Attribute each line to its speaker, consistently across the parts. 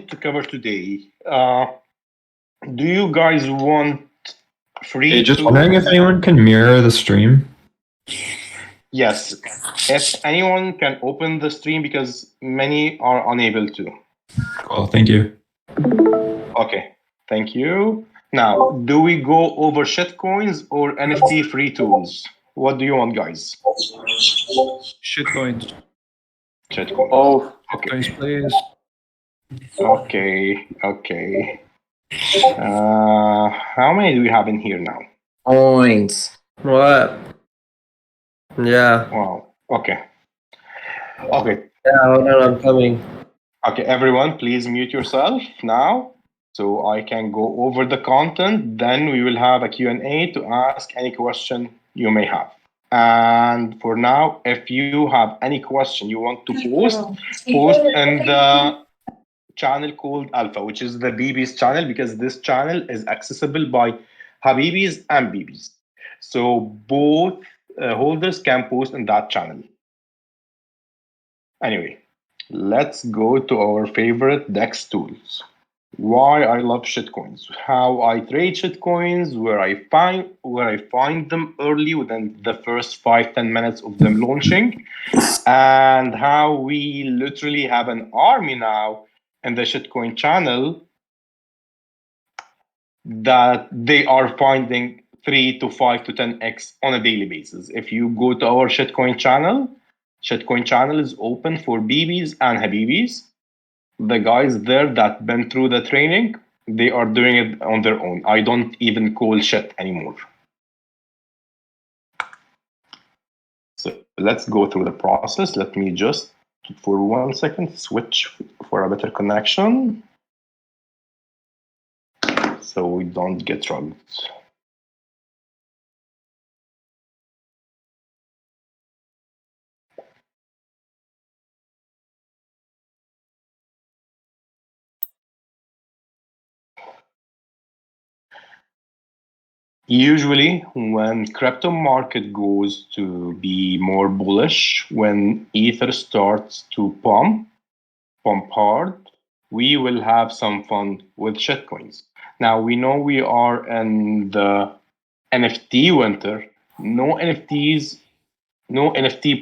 Speaker 1: to cover today. Do you guys want free
Speaker 2: Hey, just
Speaker 1: tools?
Speaker 2: wondering if anyone can mirror the stream.
Speaker 1: Yes. If anyone can open the stream because many are unable to.
Speaker 2: Cool, thank you.
Speaker 1: Okay, thank you. Now, do we go over shitcoins or NFT free tools? What do you want, guys?
Speaker 3: Shitcoins.
Speaker 1: Shitcoins.
Speaker 4: Oh,
Speaker 1: Okay.
Speaker 3: Coins, please.
Speaker 1: Okay. How many do we have in here now?
Speaker 4: Coins. What? Yeah.
Speaker 1: Wow. Okay.
Speaker 4: Yeah, hold on, I'm coming.
Speaker 1: Okay, everyone, please mute yourself now so I can go over the content. Then we will have a Q&A to ask any question you may have. And for now, if you have any question you want to post in the channel called Alpha, which is the BB's channel, because this channel is accessible by Habibis and BBs. So both holders can post in that channel. Anyway, let's go to our favorite DEX tools. Why I love shitcoins, how I trade shitcoins, where I find them early within the first 5-10 minutes of them launching, and how we literally have an army now in the shitcoin channel that they are finding 3 to 5 to 10x on a daily basis. If you go to our shitcoin channel is open for BBs and Habibis. The guys there that been through the training, they are doing it on their own. I don't even call shit anymore. So let's go through the process. Let me just, for 1 second, switch for a better connection so we don't get rugged. Usually, when crypto market goes to be more bullish, when Ether starts to pump hard, we will have some fun with shitcoins. Now, we know we are in the NFT winter. No NFT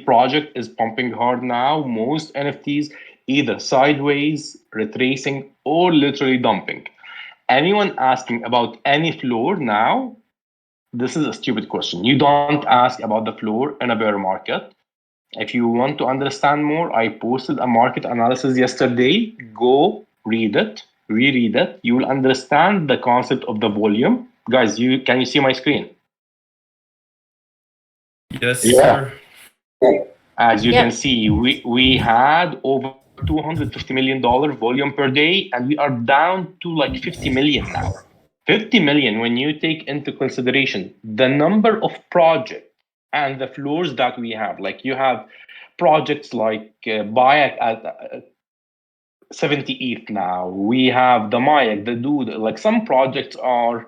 Speaker 1: project is pumping hard now. Most NFTs either sideways, retracing, or literally dumping. Anyone asking about any floor now, this is a stupid question. You don't ask about the floor in a bear market. If you want to understand more, I posted a market analysis yesterday. Go read it, reread it. You will understand the concept of the volume. Guys, can you see my screen?
Speaker 3: Yes, sir.
Speaker 1: As you can see, we had over $250 million volume per day, and we are down to like 50 million now. 50 million when you take into consideration the number of projects and the floors that we have. Like you have projects like Bayak at 70 ETH now. We have the Mayak, the Dude. Like some projects are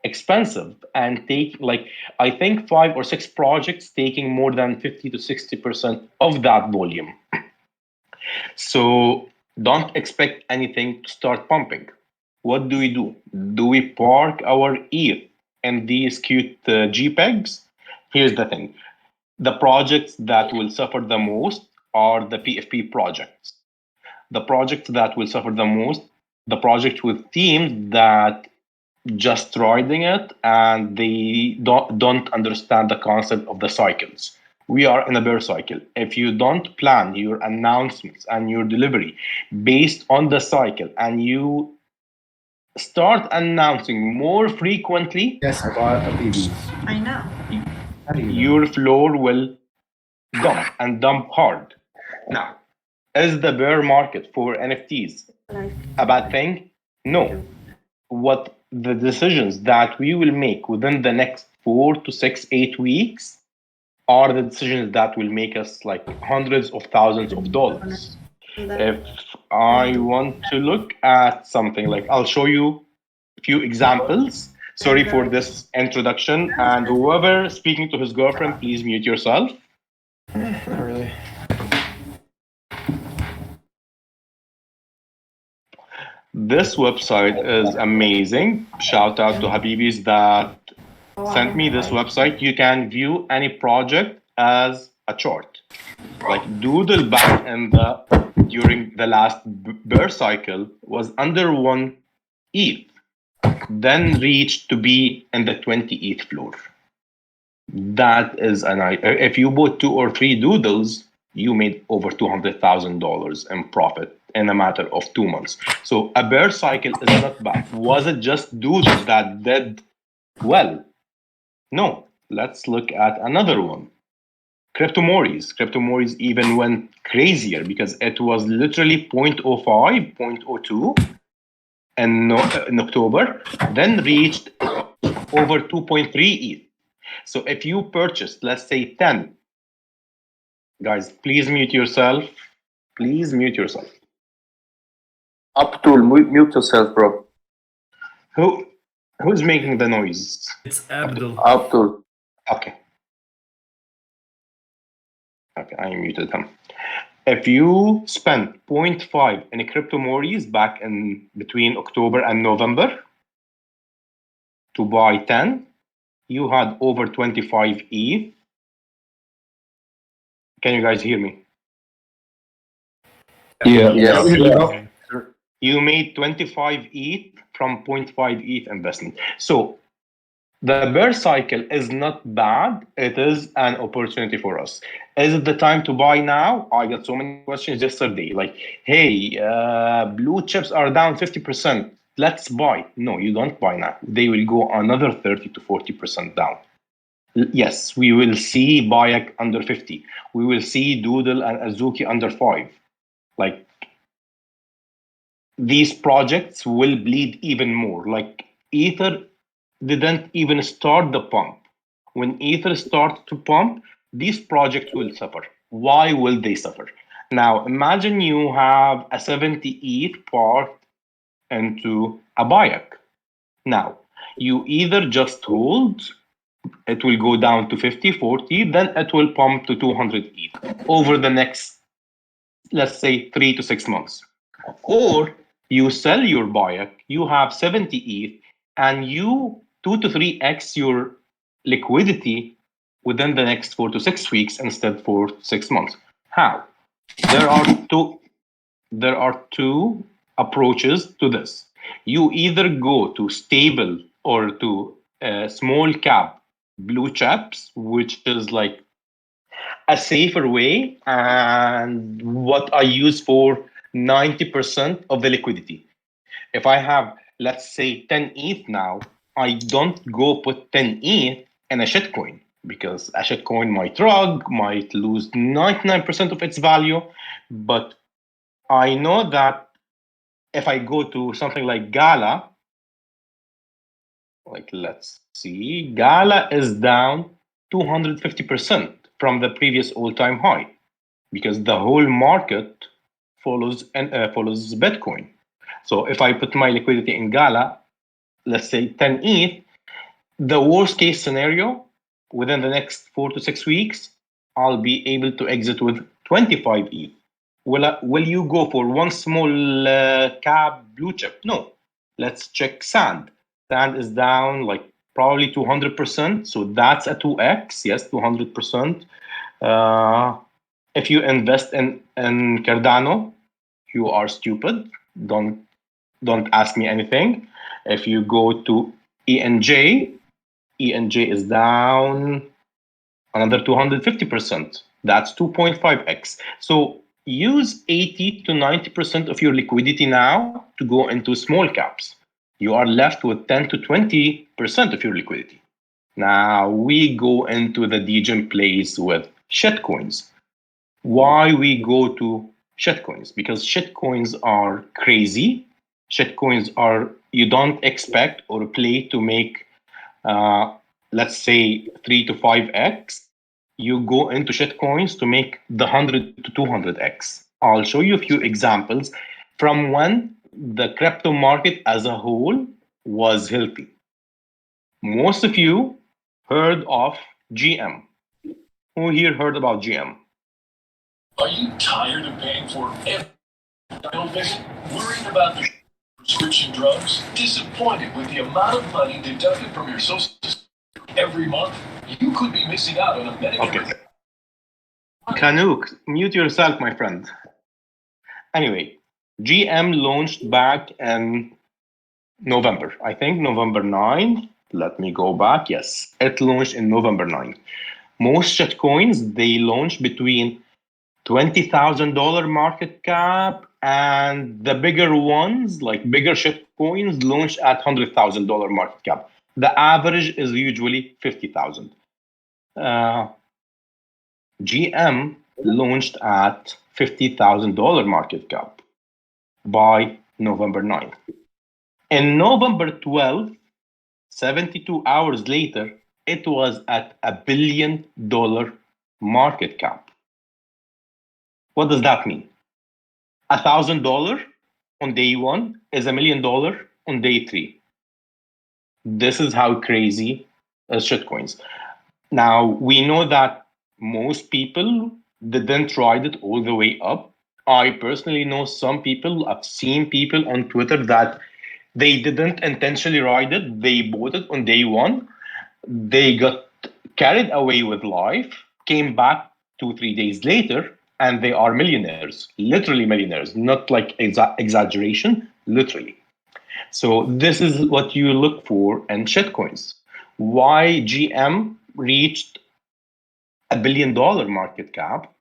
Speaker 1: expensive and take like I think 5 or 6 projects taking more than 50 to 60% of that volume. So don't expect anything to start pumping. What do? Do we park our ETH in these cute JPEGs? Here's the thing. The projects that will suffer the most are the PFP projects. The projects that will suffer the most, the projects with teams that just riding it and they don't understand the concept of the cycles. We are in a bear cycle. If you don't plan your announcements and your delivery based on the cycle and you start announcing more frequently,
Speaker 5: Yes, I bought a BB.
Speaker 6: I know.
Speaker 1: your floor will dump and dump hard. Now, is the bear market for NFTs a bad thing? No. What the decisions that we will make within the next 4 to 6, 8 weeks are the decisions that will make us like hundreds of thousands of dollars. If I want to look at something like, I'll show you a few examples. Sorry for this introduction. And whoever speaking to his girlfriend, please mute yourself.
Speaker 3: Not really.
Speaker 1: This website is amazing. Shout out to Habibis that sent me this website. You can view any project as a chart. Like Doodle back in during the last bear cycle was under 1 ETH, then reached to be in the 20 ETH floor. That is if you bought 2 or 3 doodles, you made over $200,000 in profit in a matter of 2 months. So a bear cycle is not bad. Was it just doodles that did well? No. Let's look at another one. Cryptomories. Cryptomories even went crazier because it was literally 0.05, 0.02 in October, then reached over 2.3 ETH. So if you purchased, let's say 10, guys, please mute yourself. Please mute yourself.
Speaker 4: Abdul, mute yourself, bro.
Speaker 1: Who's making the noise?
Speaker 3: It's Abdul.
Speaker 4: Abdul.
Speaker 1: Okay. Okay, I muted him. If you spent 0.5 in Cryptomories back in between October and November to buy 10, you had over 25 ETH. Can you guys hear me?
Speaker 2: Yeah.
Speaker 4: Yes.
Speaker 1: You made 25 ETH from 0.5 ETH investment. So the bear cycle is not bad. It is an opportunity for us. Is it the time to buy now? I got so many questions yesterday. Like, hey, blue chips are down 50%. Let's buy. No, you don't buy now. They will go another 30 to 40% down. Yes, we will see Bayek under 50. We will see Doodle and Azuki under 5. Like, these projects will bleed even more. Like, Ether didn't even start the pump. When Ether starts to pump, these projects will suffer. Why will they suffer? Now, imagine you have a 70 ETH parked into a Bayek. Now, you either just hold, it will go down to 50, 40, then it will pump to 200 ETH over the next, let's say, 3 to 6 months. Or you sell your Bayek, you have 70 ETH, and you 2 to 3x your liquidity within the next 4 to 6 weeks instead for 6 months. How? There are two approaches to this. You either go to stable or to small cap blue chips, which is like a safer way and what I use for 90% of the liquidity. If I have, let's say, 10 ETH now, I don't go put 10 ETH in a shitcoin because a shitcoin might rug, might lose 99% of its value. But I know that if I go to something like Gala, like let's see, Gala is down 250% from the previous all-time high because the whole market follows Bitcoin. So if I put my liquidity in Gala, let's say 10 ETH, the worst case scenario, within the next 4 to 6 weeks, I'll be able to exit with 25 ETH. Will you go for one small cap blue chip? No. Let's check Sand. Sand is down like probably 200%. So that's a 2x. Yes, 200%. If you invest in Cardano, you are stupid. Don't ask me anything. If you go to ENJ is down another 250%. That's 2.5x. So use 80 to 90% of your liquidity now to go into small caps. You are left with 10 to 20% of your liquidity. Now we go into the Degen Plays with shitcoins. Why we go to shitcoins? Because shitcoins are crazy. Shitcoins are, you don't expect or play to make, let's say 3 to 5x. You go into shitcoins to make the 100 to 200x. I'll show you a few examples from when the crypto market as a whole was healthy. Most of you heard of GM. Who here heard about GM?
Speaker 5: Are you tired of paying for every visit? Worried about the prescription drugs? Disappointed with the amount of money deducted from your social security every month? You could be missing out on a Medicare.
Speaker 1: Okay. Kanook, mute yourself, my friend. Anyway, GM launched back in November. I think November 9. Let me go back. Yes, it launched in November 9. Most shitcoins, they launch between $20,000 market cap, and the bigger ones, like bigger shitcoins, launch at $100,000 market cap. The average is usually 50,000. GM launched at $50,000 market cap by November 9th. In November 12th, 72 hours later, it was at $1 billion market cap. What does that mean? $1,000 on day one is $1 million on day three. This is how crazy shitcoins. Now, we know that most people didn't ride it all the way up. I personally know some people, I've seen people on Twitter that they didn't intentionally ride it. They bought it on day one. They got carried away with life, came back 2-3 days later, and they are millionaires, literally millionaires, not like exaggeration, literally. So this is what you look for in shitcoins. Why GM reached $1 billion market cap?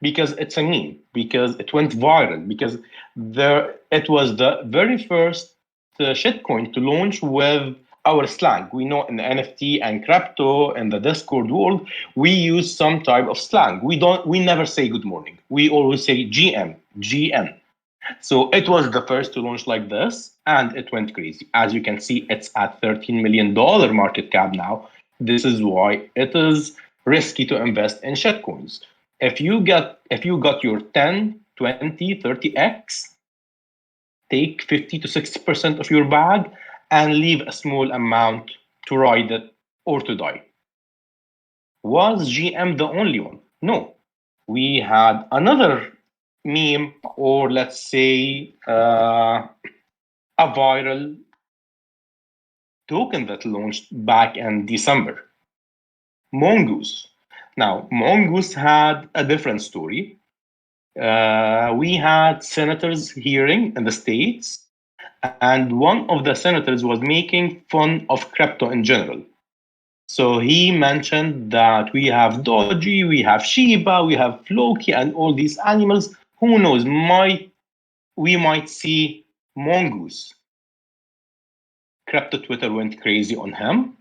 Speaker 1: Because it's a meme, because it went viral, because it was the very first shitcoin to launch with our slang. We know in the NFT and crypto and the Discord world, we use some type of slang. We never say good morning. We always say GM, GM. So it was the first to launch like this, and it went crazy. As you can see, it's at $13 million market cap now. This is why it is risky to invest in shitcoins. If you got your 10, 20, 30x, take 50 to 60% of your bag and leave a small amount to ride it or to die. Was GM the only one? No. We had another meme, or let's say a viral token that launched back in December. Mongoose. Now, Mongoose had a different story. We had senators hearing in the States, and one of the senators was making fun of crypto in general. So he mentioned that we have Doji, we have Shiba, we have Floki, and all these animals. Who knows? We might see Mongoose. Crypto Twitter went crazy on him,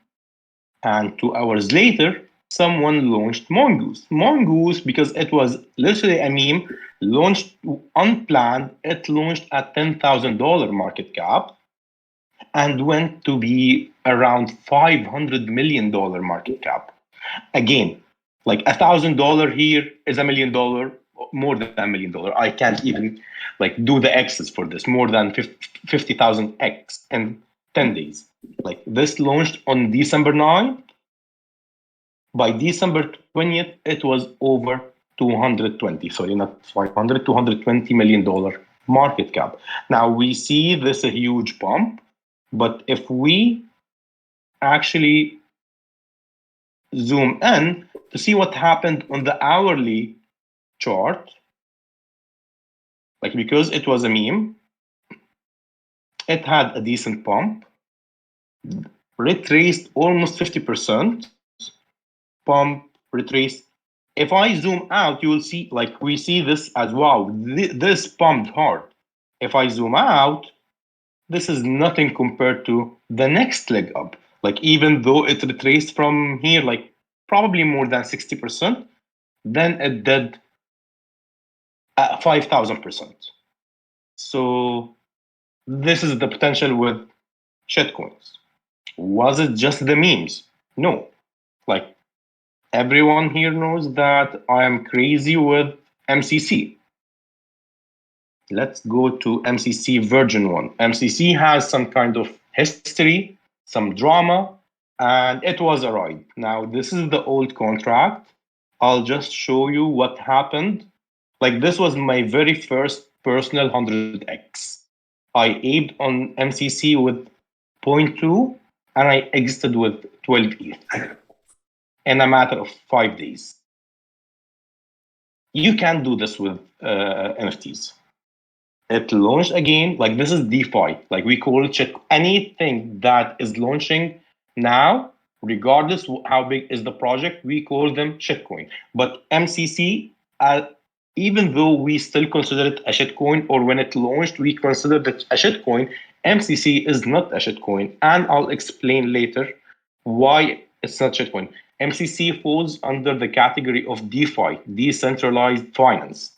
Speaker 1: and 2 hours later, someone launched Mongoose. Mongoose, because it was literally a meme, launched unplanned. It launched at $10,000 market cap and went to be around $500 million market cap. Again, like $1,000 here is $1 million, more than $1 million. I can't even like do the X's for this. More than 50,000 X in 10 days. Like this launched on December 9th. By December 20th, it was over 220, sorry, not 500, $220 million market cap. Now we see this a huge pump, but if we actually zoom in to see what happened on the hourly chart, like because it was a meme, it had a decent pump, retraced almost 50%, pump, retrace. If I zoom out, you will see, like we see this as wow, this pumped hard. If I zoom out, this is nothing compared to the next leg up. Like even though it retraced from here, like probably more than 60%, then it did 5,000%. So this is the potential with shitcoins. Was it just the memes? No. Like everyone here knows that I am crazy with MCC. Let's go to MCC version 1. MCC has some kind of history, some drama, and it was a ride. Now, this is the old contract. I'll just show you what happened. Like this was my very first personal 100x. I aped on MCC with 0.2, and I exited with 12 ETH in a matter of 5 days. You can do this with NFTs. It launched again, like this is DeFi. Like we call it anything that is launching now, regardless how big is the project, we call them shitcoin. But MCC, even though we still consider it a shitcoin, or when it launched, we considered it a shitcoin, MCC is not a shitcoin. And I'll explain later why it's not shitcoin. MCC falls under the category of DeFi, decentralized finance.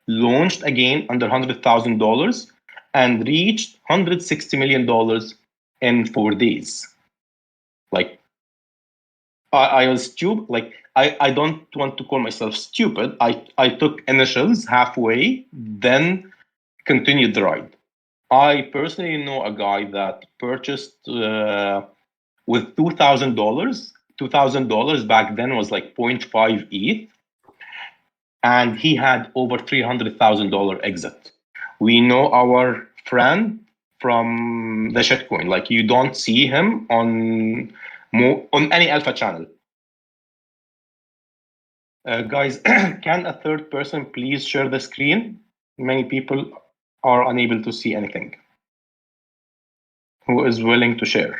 Speaker 1: Launched again under $100,000 and reached $160 million in 4 days. Like, I was stupid. Like, I don't want to call myself stupid. I took initials halfway, then continued the ride. I personally know a guy that purchased with $2,000. $2,000 back then was like 0.5 ETH. And he had over $300,000 exit. We know our friend from the shitcoin. Like you don't see him on any alpha channel. Guys, can a third person please share the screen? Many people are unable to see anything. Who is willing to share?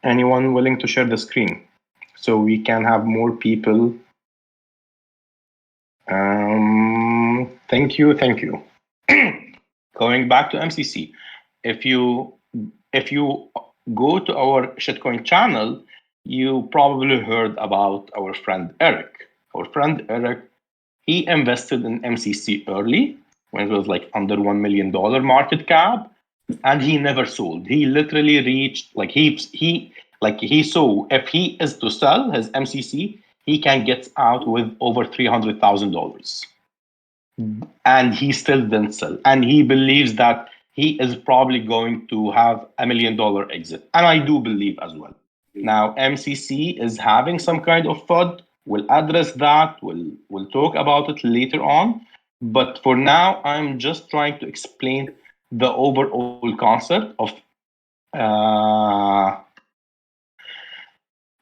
Speaker 1: Anyone willing to share the screen so we can have more people? Thank you. Going back to MCC, if you go to our shitcoin channel, you probably heard about our friend Eric. Our friend Eric, he invested in MCC early when it was like under $1 million market cap, and he never sold. He literally reached he saw if he is to sell his MCC, he can get out with over $300,000. And he still didn't sell. And he believes that he is probably going to have $1 million exit. And I do believe as well. Now, MCC is having some kind of FUD. We'll address that. We'll talk about it later on. But for now, I'm just trying to explain the overall concept of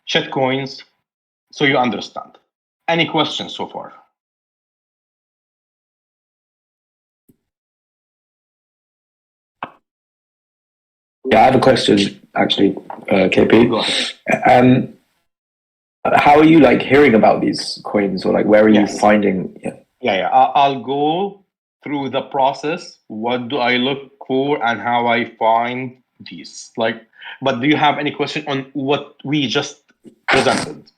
Speaker 1: shitcoins so you understand. Any questions so far?
Speaker 4: Yeah, I have a question actually, KP.
Speaker 1: Go ahead.
Speaker 4: How are you like hearing about these coins, or like where are you finding?
Speaker 1: Yeah. I'll go through the process. What do I look for and how I find these? Like, but do you have any question on what we just presented?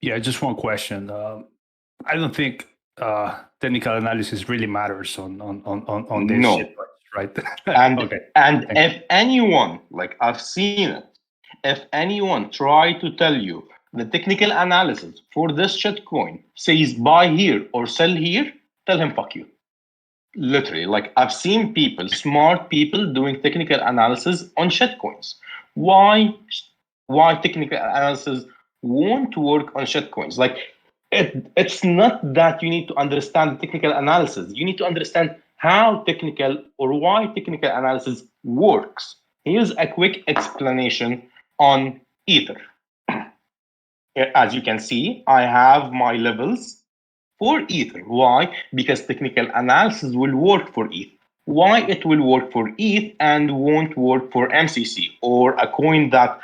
Speaker 6: Yeah, just one question. I don't think technical analysis really matters on this
Speaker 1: No.
Speaker 6: shit, right?
Speaker 1: And
Speaker 6: okay.
Speaker 1: And if anyone, like I've seen it, if anyone try to tell you the technical analysis for this shitcoin says buy here or sell here, tell him fuck you. Literally, like I've seen people, smart people, doing technical analysis on shitcoins. Why technical analysis won't work on shitcoins? Like it's not that you need to understand technical analysis. You need to understand how technical or why technical analysis works. Here's a quick explanation on Ether. As you can see, I have my levels for Ether. Why? Because technical analysis will work for ETH. Why it will work for ETH and won't work for MCC or a coin that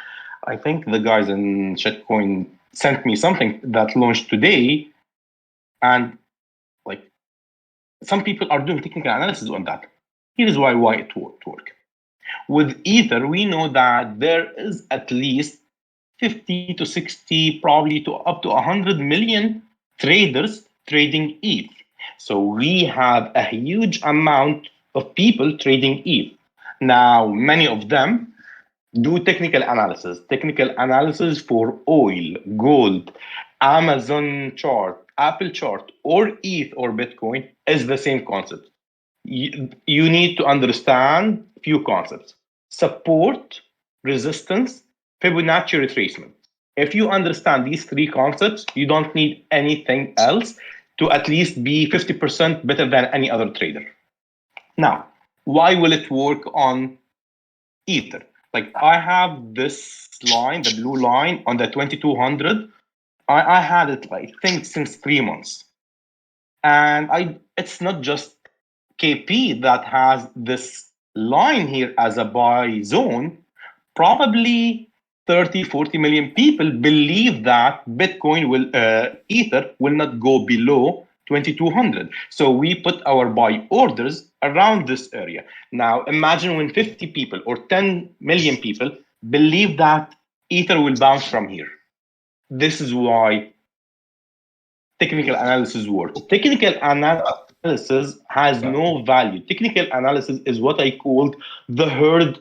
Speaker 1: I think the guys in shitcoin sent me something that launched today, and like some people are doing technical analysis on that. Here is why it won't work. With Ether, we know that there is at least 50 to 60, probably to up to 100 million traders trading ETH. So we have a huge amount of people trading ETH. Now, many of them do technical analysis for oil, gold, Amazon chart, Apple chart, or ETH or Bitcoin is the same concept. You need to understand few concepts: support, resistance, Fibonacci retracement. If you understand these three concepts, you don't need anything else to at least be 50% better than any other trader. Now, why will it work on Ether? Like I have this line, the blue line on the 2200. I had it, I think, since 3 months. And it's not just KP that has this line here as a buy zone. Probably 30, 40 million people believe that Bitcoin will, Ether will not go below 2200. So we put our buy orders around this area. Now imagine when 50 people or 10 million people believe that Ether will bounce from here. This is why technical analysis works. Technical analysis has no value. Technical analysis is what I called the herd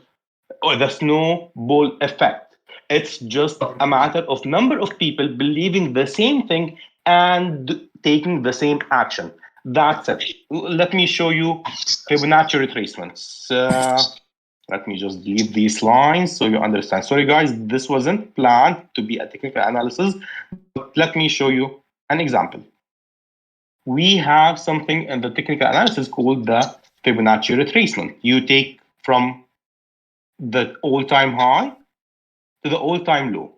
Speaker 1: or the snowball effect. It's just a matter of number of people believing the same thing and taking the same action. That's it. Let me show you Fibonacci retracements. Let me just delete these lines so you understand. Sorry, guys, this wasn't planned to be a technical analysis, but let me show you an example. We have something in the technical analysis called the Fibonacci retracement. You take from the all-time high to the all-time low.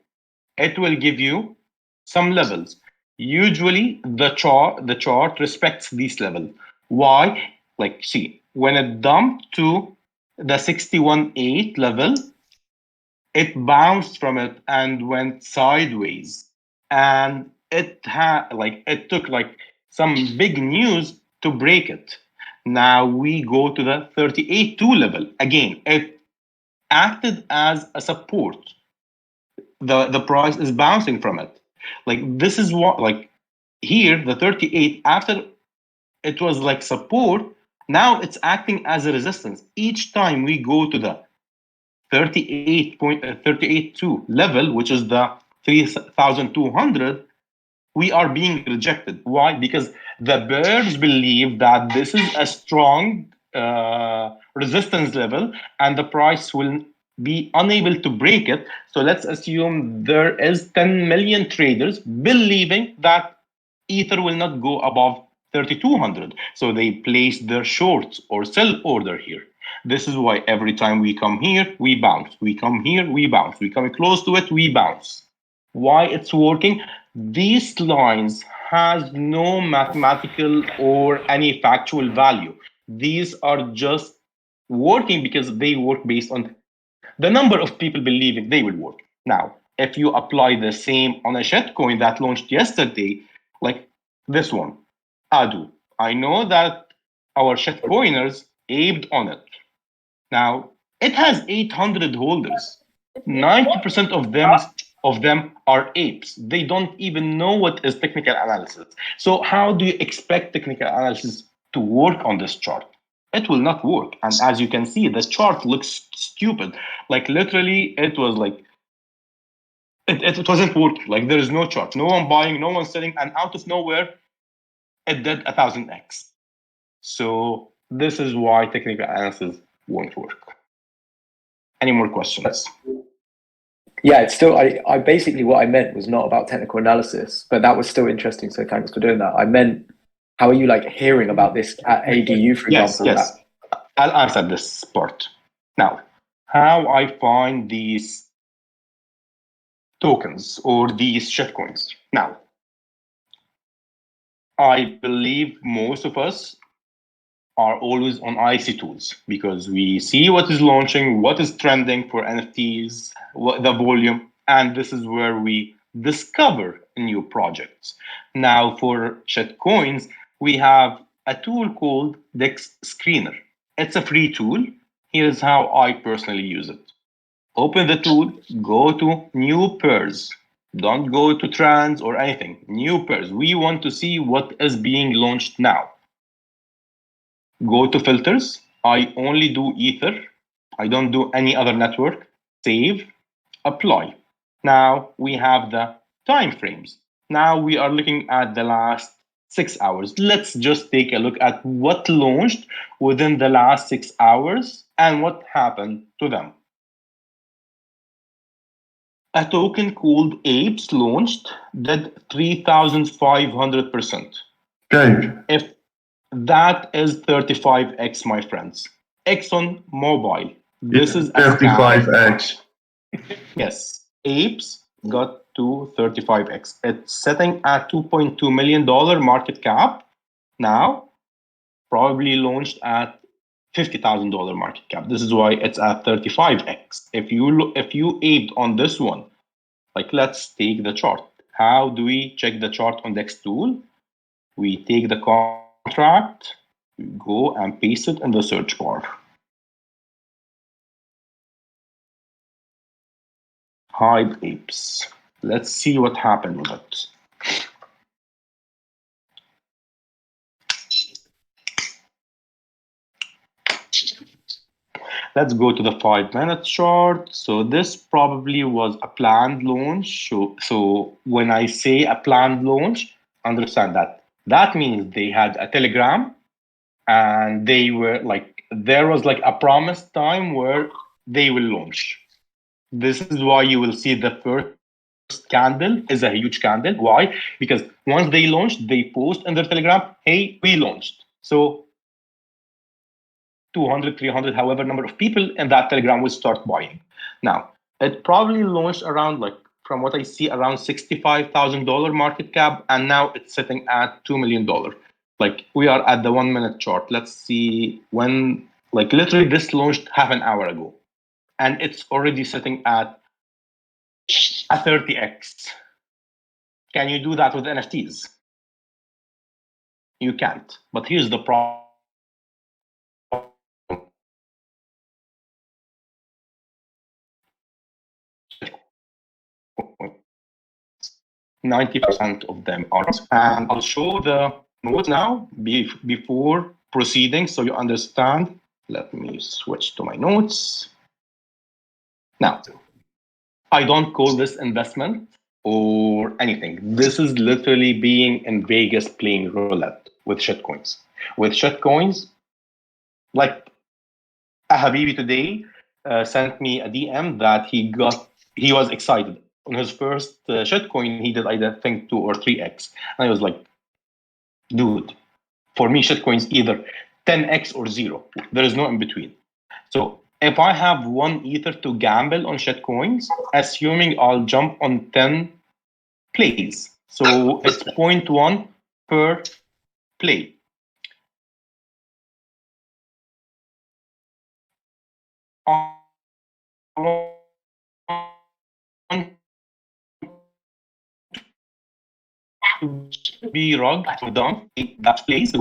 Speaker 1: It will give you some levels. Usually the chart respects these levels. Why? Like, see, when it dumped to the 61.8 level, it bounced from it and went sideways. And it took like some big news to break it. Now we go to the 38.2 level. Again, it acted as a support. The price is bouncing from it. Like this is what, like here, the 38, after it was like support, now it's acting as a resistance. Each time we go to the 38.382 level, which is the 3,200, we are being rejected. Why? Because the bears believe that this is a strong resistance level and the price will be unable to break it. So let's assume there is 10 million traders believing that Ether will not go above 3,200. So they place their shorts or sell order here. This is why every time we come here, we bounce. We come here, we bounce. We come close to it, we bounce. Why it's working? These lines has no mathematical or any factual value. These are just working because they work based on the number of people believing they will work. Now, if you apply the same on a shitcoin that launched yesterday, like this one, Adu, I know that our shitcoiners aped on it. Now, it has 800 holders. 90% of them are apes. They don't even know what is technical analysis. So how do you expect technical analysis to work on this chart? It will not work. And as you can see, the chart looks stupid. Like literally, it was like it wasn't working. Like there is no chart, no one buying, no one selling, and out of nowhere, it did 1000x. So this is why technical analysis won't work. Any more questions?
Speaker 4: Yeah, it's still, I basically what I meant was not about technical analysis, but that was still interesting. So thanks for doing that. I meant, how are you like hearing about this at ADU, for example?
Speaker 1: Yes. I'll answer this part. Now, how I find these tokens or these shitcoins. Now, I believe most of us are always on IC tools because we see what is launching, what is trending for NFTs, what the volume, and this is where we discover new projects. Now, for shitcoins, we have a tool called Dex Screener. It's a free tool. Here's how I personally use it. Open the tool, go to new pairs. Don't go to trends or anything. New pairs. We want to see what is being launched now. Go to filters. I only do Ether. I don't do any other network. Save, apply. Now we have the time frames. Now we are looking at the last 6 hours. Let's just take a look at what launched within the last 6 hours and what happened to them. A token called Apes launched, did 3,500%.
Speaker 7: Okay.
Speaker 1: If that is 35x, my friends. Exxon Mobil. This is a scam.
Speaker 7: 35x.
Speaker 1: Yes, Apes got to 35x. It's sitting at $2.2 million market cap now, probably launched at $50,000 market cap. This is why it's at 35x. If you aped on this one, like let's take the chart. How do we check the chart on Dex tool? We take the contract, we go and paste it in the search bar. Hide apes. Let's see what happened with it. Let's go to the 5-minute chart. So this probably was a planned launch. So when I say a planned launch, understand that. That means they had a telegram and they were like, there was like a promised time where they will launch. This is why you will see the first candle is a huge candle. Why? Because once they launched, they post in their telegram, hey, we launched. So 200, 300, however number of people in that telegram will start buying. Now, it probably launched around, like, from what I see, around $65,000 market cap, and now it's sitting at $2 million. Like, we are at the 1-minute chart. Let's see when, like, literally this launched half an hour ago, and it's already sitting at a 30x. Can you do that with NFTs? You can't. But here's the problem. 90% of them are. And I'll show the notes now before proceeding so you understand. Let me switch to my notes. Now, I don't call this investment or anything. This is literally being in Vegas playing roulette with shitcoins. With shitcoins, like a Habibi today sent me a DM that he was excited. On his first shitcoin, he did, I think, 2 or 3x. And I was like, dude, for me, shitcoins either 10x or 0. There is no in between. So if I have 1 Ether to gamble on shitcoins, assuming I'll jump on 10 plays. So it's 0.1 per play. Be rugged or done that place,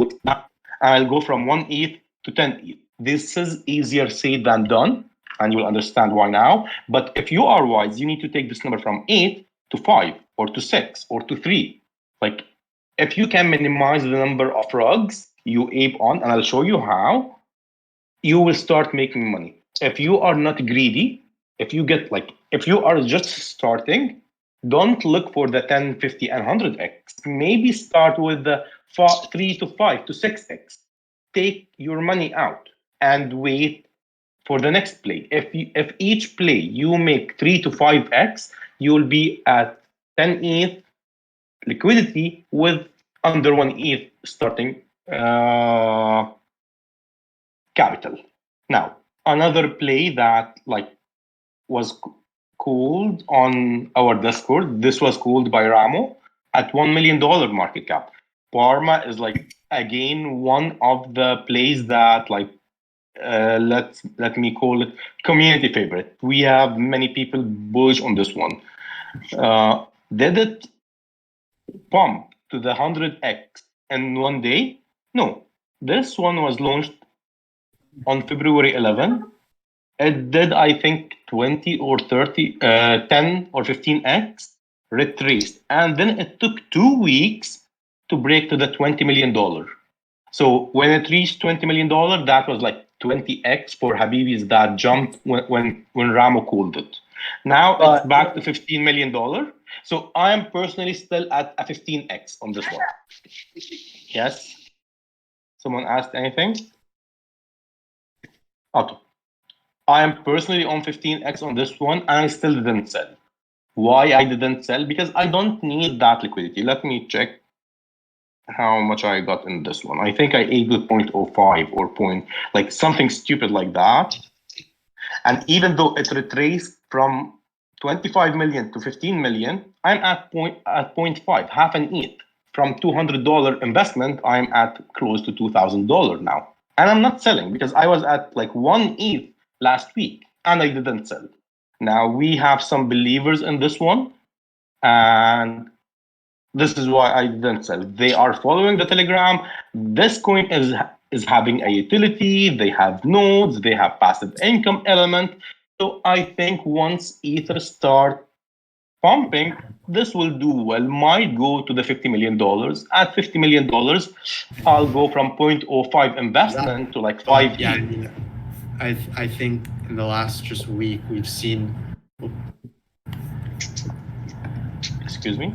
Speaker 1: I'll go from 1 ETH to 10 ETH. This is easier said than done, and you'll understand why now. But if you are wise, you need to take this number from 8 to 5 or to 6 or to 3. Like, if you can minimize the number of rugs you ape on, and I'll show you how, you will start making money. If you are not greedy, if you are just starting, don't look for the 10, 50, and 100x. Maybe start with the 3 to 5 to 6x. Take your money out and wait for the next play. If each play you make 3 to 5x, you will be at 10 ETH liquidity with under 1 ETH starting capital. Now, another play that was called on our Discord. This was called by Ramo at $1 million market cap. Parma is again one of the plays that let me call it community favorite. We have many people bullish on this one. Did it pump to the 100x in one day? No. This one was launched on February 11. It did, I think, 20 or 30, 10 or 15x, retraced. And then it took 2 weeks to break to the $20 million. So when it reached $20 million, that was like 20x for Habibis that jumped when Ramo called it. Now it's back to $15 million. So I am personally still at a 15x on this one. Yes? Someone asked anything? Okay. I am personally on 15x on this one, and I still didn't sell. Why I didn't sell? Because I don't need that liquidity. Let me check how much I got in this one. I think I ate with 0.05 or point, like something stupid like that. And even though it retraced from 25 million to 15 million, I'm at 0.5, half an ETH. From $200 investment, I'm at close to $2,000 now. And I'm not selling because I was at like 1 ETH last week and I didn't sell. Now we have some believers in this one, and this is why I didn't sell. They are following the Telegram. This coin is having a utility. They have nodes. They have passive income element. So I think once Ether start pumping, this will do well. Might go to the $50 million. At $50 million, I'll go from 0.05 investment to like 5
Speaker 7: Yeah, I
Speaker 1: ETH.
Speaker 7: mean, I think in the last just week we've seen.
Speaker 1: Excuse me.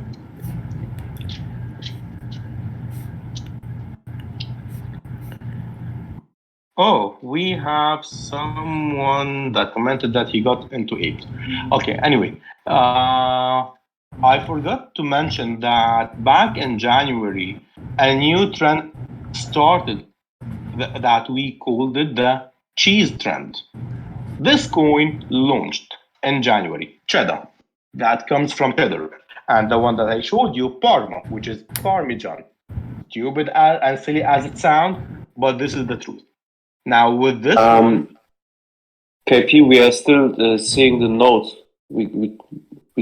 Speaker 1: Oh, we have someone that commented that he got into Ape. Okay, anyway, I forgot to mention that back in January, a new trend started that we called it the cheese trend. This coin launched in January, cheddar. That comes from cheddar. And the one that I showed you, Parma, which is Parmesan. Stupid and silly as it sounds, but this is the truth. Now with this one,
Speaker 8: KP, we are still seeing the notes. We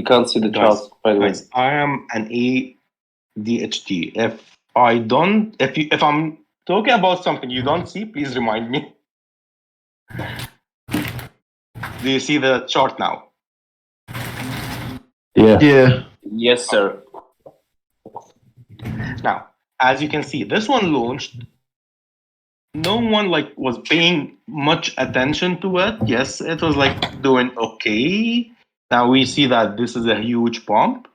Speaker 8: can't see the charts, by the way.
Speaker 1: guys, I am an ADHD. If I'm talking about something you don't see, please remind me. Do you see the chart now?
Speaker 8: Yeah. Yes, sir.
Speaker 1: Now, as you can see, this one launched. No one was paying much attention to it. Yes, it was doing okay. Now we see that this is a huge pump,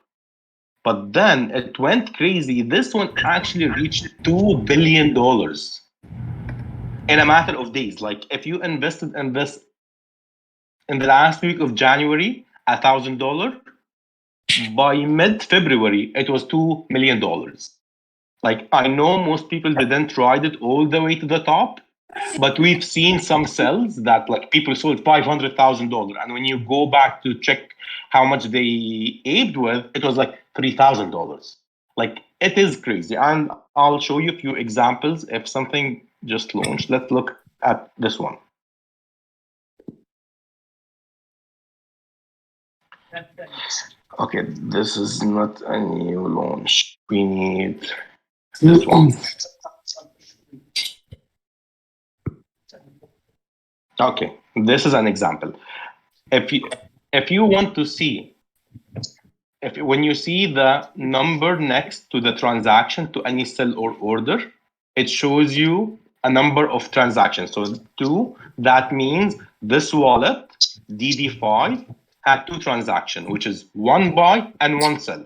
Speaker 1: but then it went crazy. This one actually reached $2 billion in a matter of days. Like if you invested in this in the last week of January, $1,000, by mid-February, it was $2 million. Like I know most people didn't ride it all the way to the top, but we've seen some sells that people sold $500,000, and when you go back to check how much they aped with, it was like $3,000. Like it is crazy, and I'll show you a few examples if something just launched. Let's look at this one. Okay, this is not a new launch. We need this one. Okay, this is an example. If you want to see, when you see the number next to the transaction to any sell or order, it shows you a number of transactions. So 2, that means this wallet, DD5, had 2 transactions, which is 1 buy and 1 sell.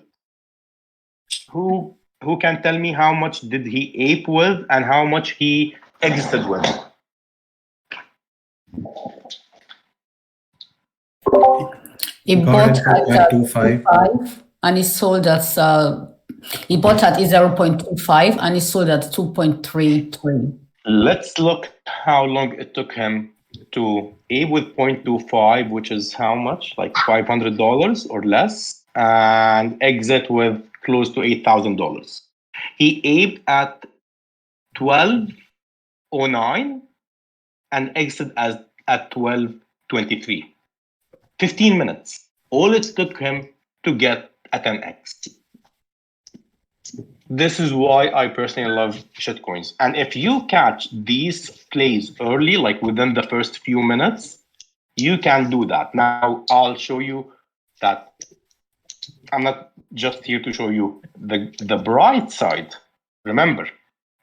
Speaker 1: Who can tell me how much did he ape with and how much he exited with?
Speaker 9: He bought at 2.5 and he sold at he bought at 0.25 and he sold at 2.33.
Speaker 1: Let's look how long it took him to ape with 0.25, which is how much? Like $500 or less, and exit with close to $8,000. He aped at 12:09 and exit at 12:23. 15 minutes. All it took him to get a 10x. This is why I personally love shitcoins. And if you catch these plays early, like within the first few minutes, you can do that. Now, I'll show you that I'm not just here to show you the bright side. Remember,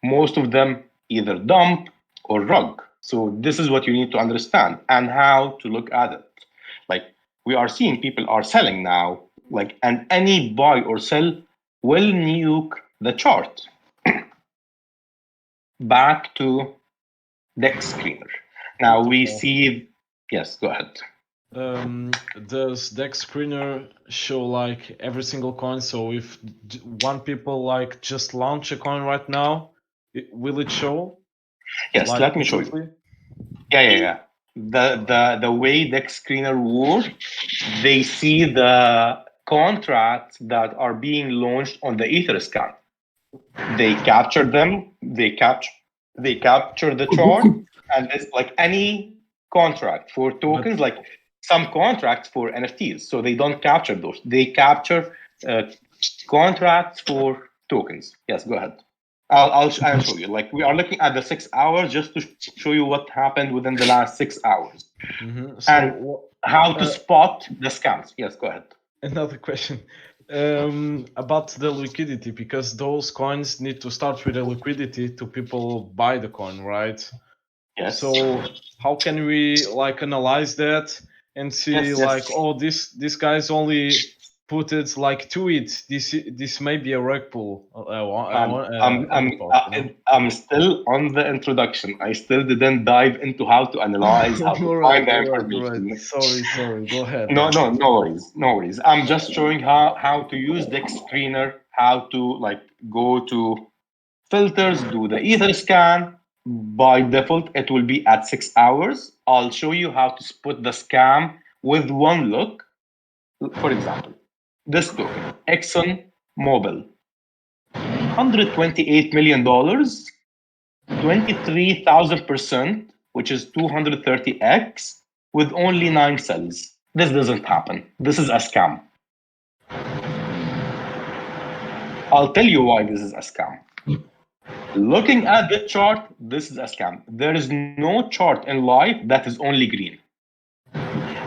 Speaker 1: most of them either dump or rug. So this is what you need to understand and how to look at it. Like we are seeing people are selling now, and any buy or sell will nuke the chart. Back to Dex Screener. Now we see, yes, go ahead.
Speaker 10: does Dex Screener show like every single coin? So if one people like just launch a coin right now, will it show?
Speaker 1: Yes,
Speaker 10: like,
Speaker 1: let me show you. Yeah. The way Dex Screener works, they see the contracts that are being launched on the Etherscan. They capture them. They capture the chart, and it's like any contract for tokens, like some contracts for NFTs. So they don't capture those. They capture contracts for tokens. Yes, go ahead. I'll show you. Like we are looking at the 6 hours just to show you what happened within the last 6 hours and how to spot the scams. Yes, go ahead.
Speaker 10: Another question about the liquidity, because those coins need to start with a liquidity to people buy the coin, right?
Speaker 1: Yes.
Speaker 10: So how can we like analyze that and see like, oh, this guy's only put it like to it. This may be a reg pull.
Speaker 1: I'm still on the introduction. I still didn't dive into how to analyze, how to find the information.
Speaker 10: Right. Sorry. Go ahead.
Speaker 1: No worries. I'm just showing how to use Dex Screener, how to like go to filters, do the Etherscan. By default, it will be at 6 hours. I'll show you how to spot the scam with one look. For example, this token, Exxon Mobil, $128 million, 23,000%, which is 230x, with only 9 cells. This doesn't happen. This is a scam. I'll tell you why this is a scam. Looking at the chart, this is a scam. There is no chart in life that is only green.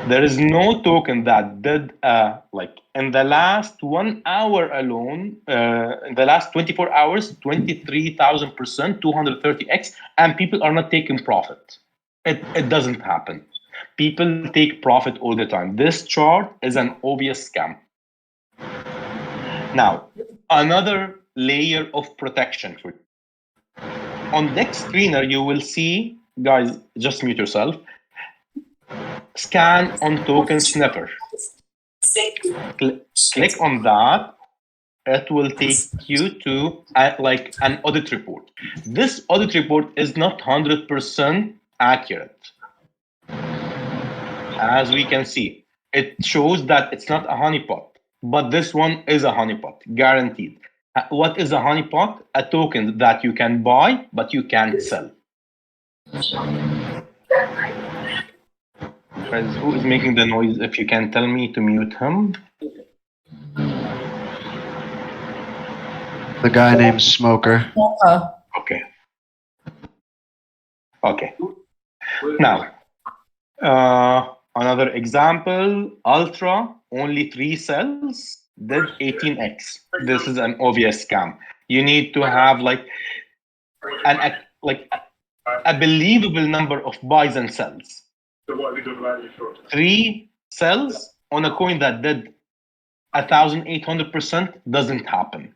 Speaker 1: There is no token that did like in the last 1 hour alone, in the last 24 hours, 23,000%, 230x, and people are not taking profit. It doesn't happen. People take profit all the time. This chart is an obvious scam. Now, another layer of protection for you. On Dex Screener, you will see, guys, just mute yourself. Scan on token sniffer. Click on that. It will take you to like an audit report. This audit report is not 100% accurate. As we can see, it shows that it's not a honeypot, but this one is a honeypot, guaranteed. What is a honeypot? A token that you can buy, but you can't sell. Guys, who is making the noise? If you can tell me to mute him.
Speaker 11: The guy named Smoker.
Speaker 1: Okay. Now, another example, Ultra, only 3 cells, did 18x. This is an obvious scam. You need to have like a believable number of buys and sells. 3 cells on a coin that did 1,800% doesn't happen.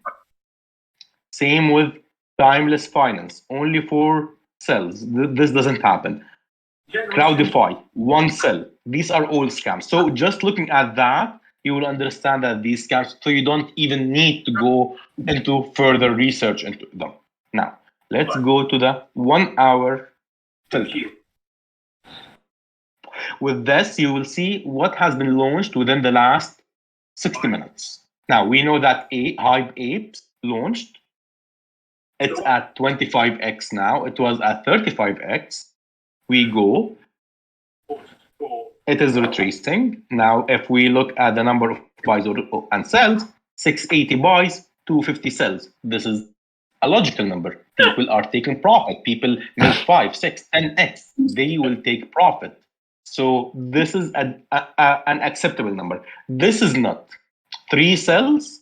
Speaker 1: Same with Timeless Finance, only 4 cells. This doesn't happen. Crowdify, 1 cell. These are all scams. So just looking at that, you will understand that these scams, so you don't even need to go into further research into them. Now, let's go to the 1 hour filter. With this, you will see what has been launched within the last 60 minutes. Now, we know that Hype Apes launched. It's at 25x now. It was at 35x. We go. It is retracing. Now, if we look at the number of buys and sells, 680 buys, 250 sells. This is a logical number. People are taking profit. People make 5, 6, 10x. They will take profit. So this is an acceptable number. This is not. 3 cells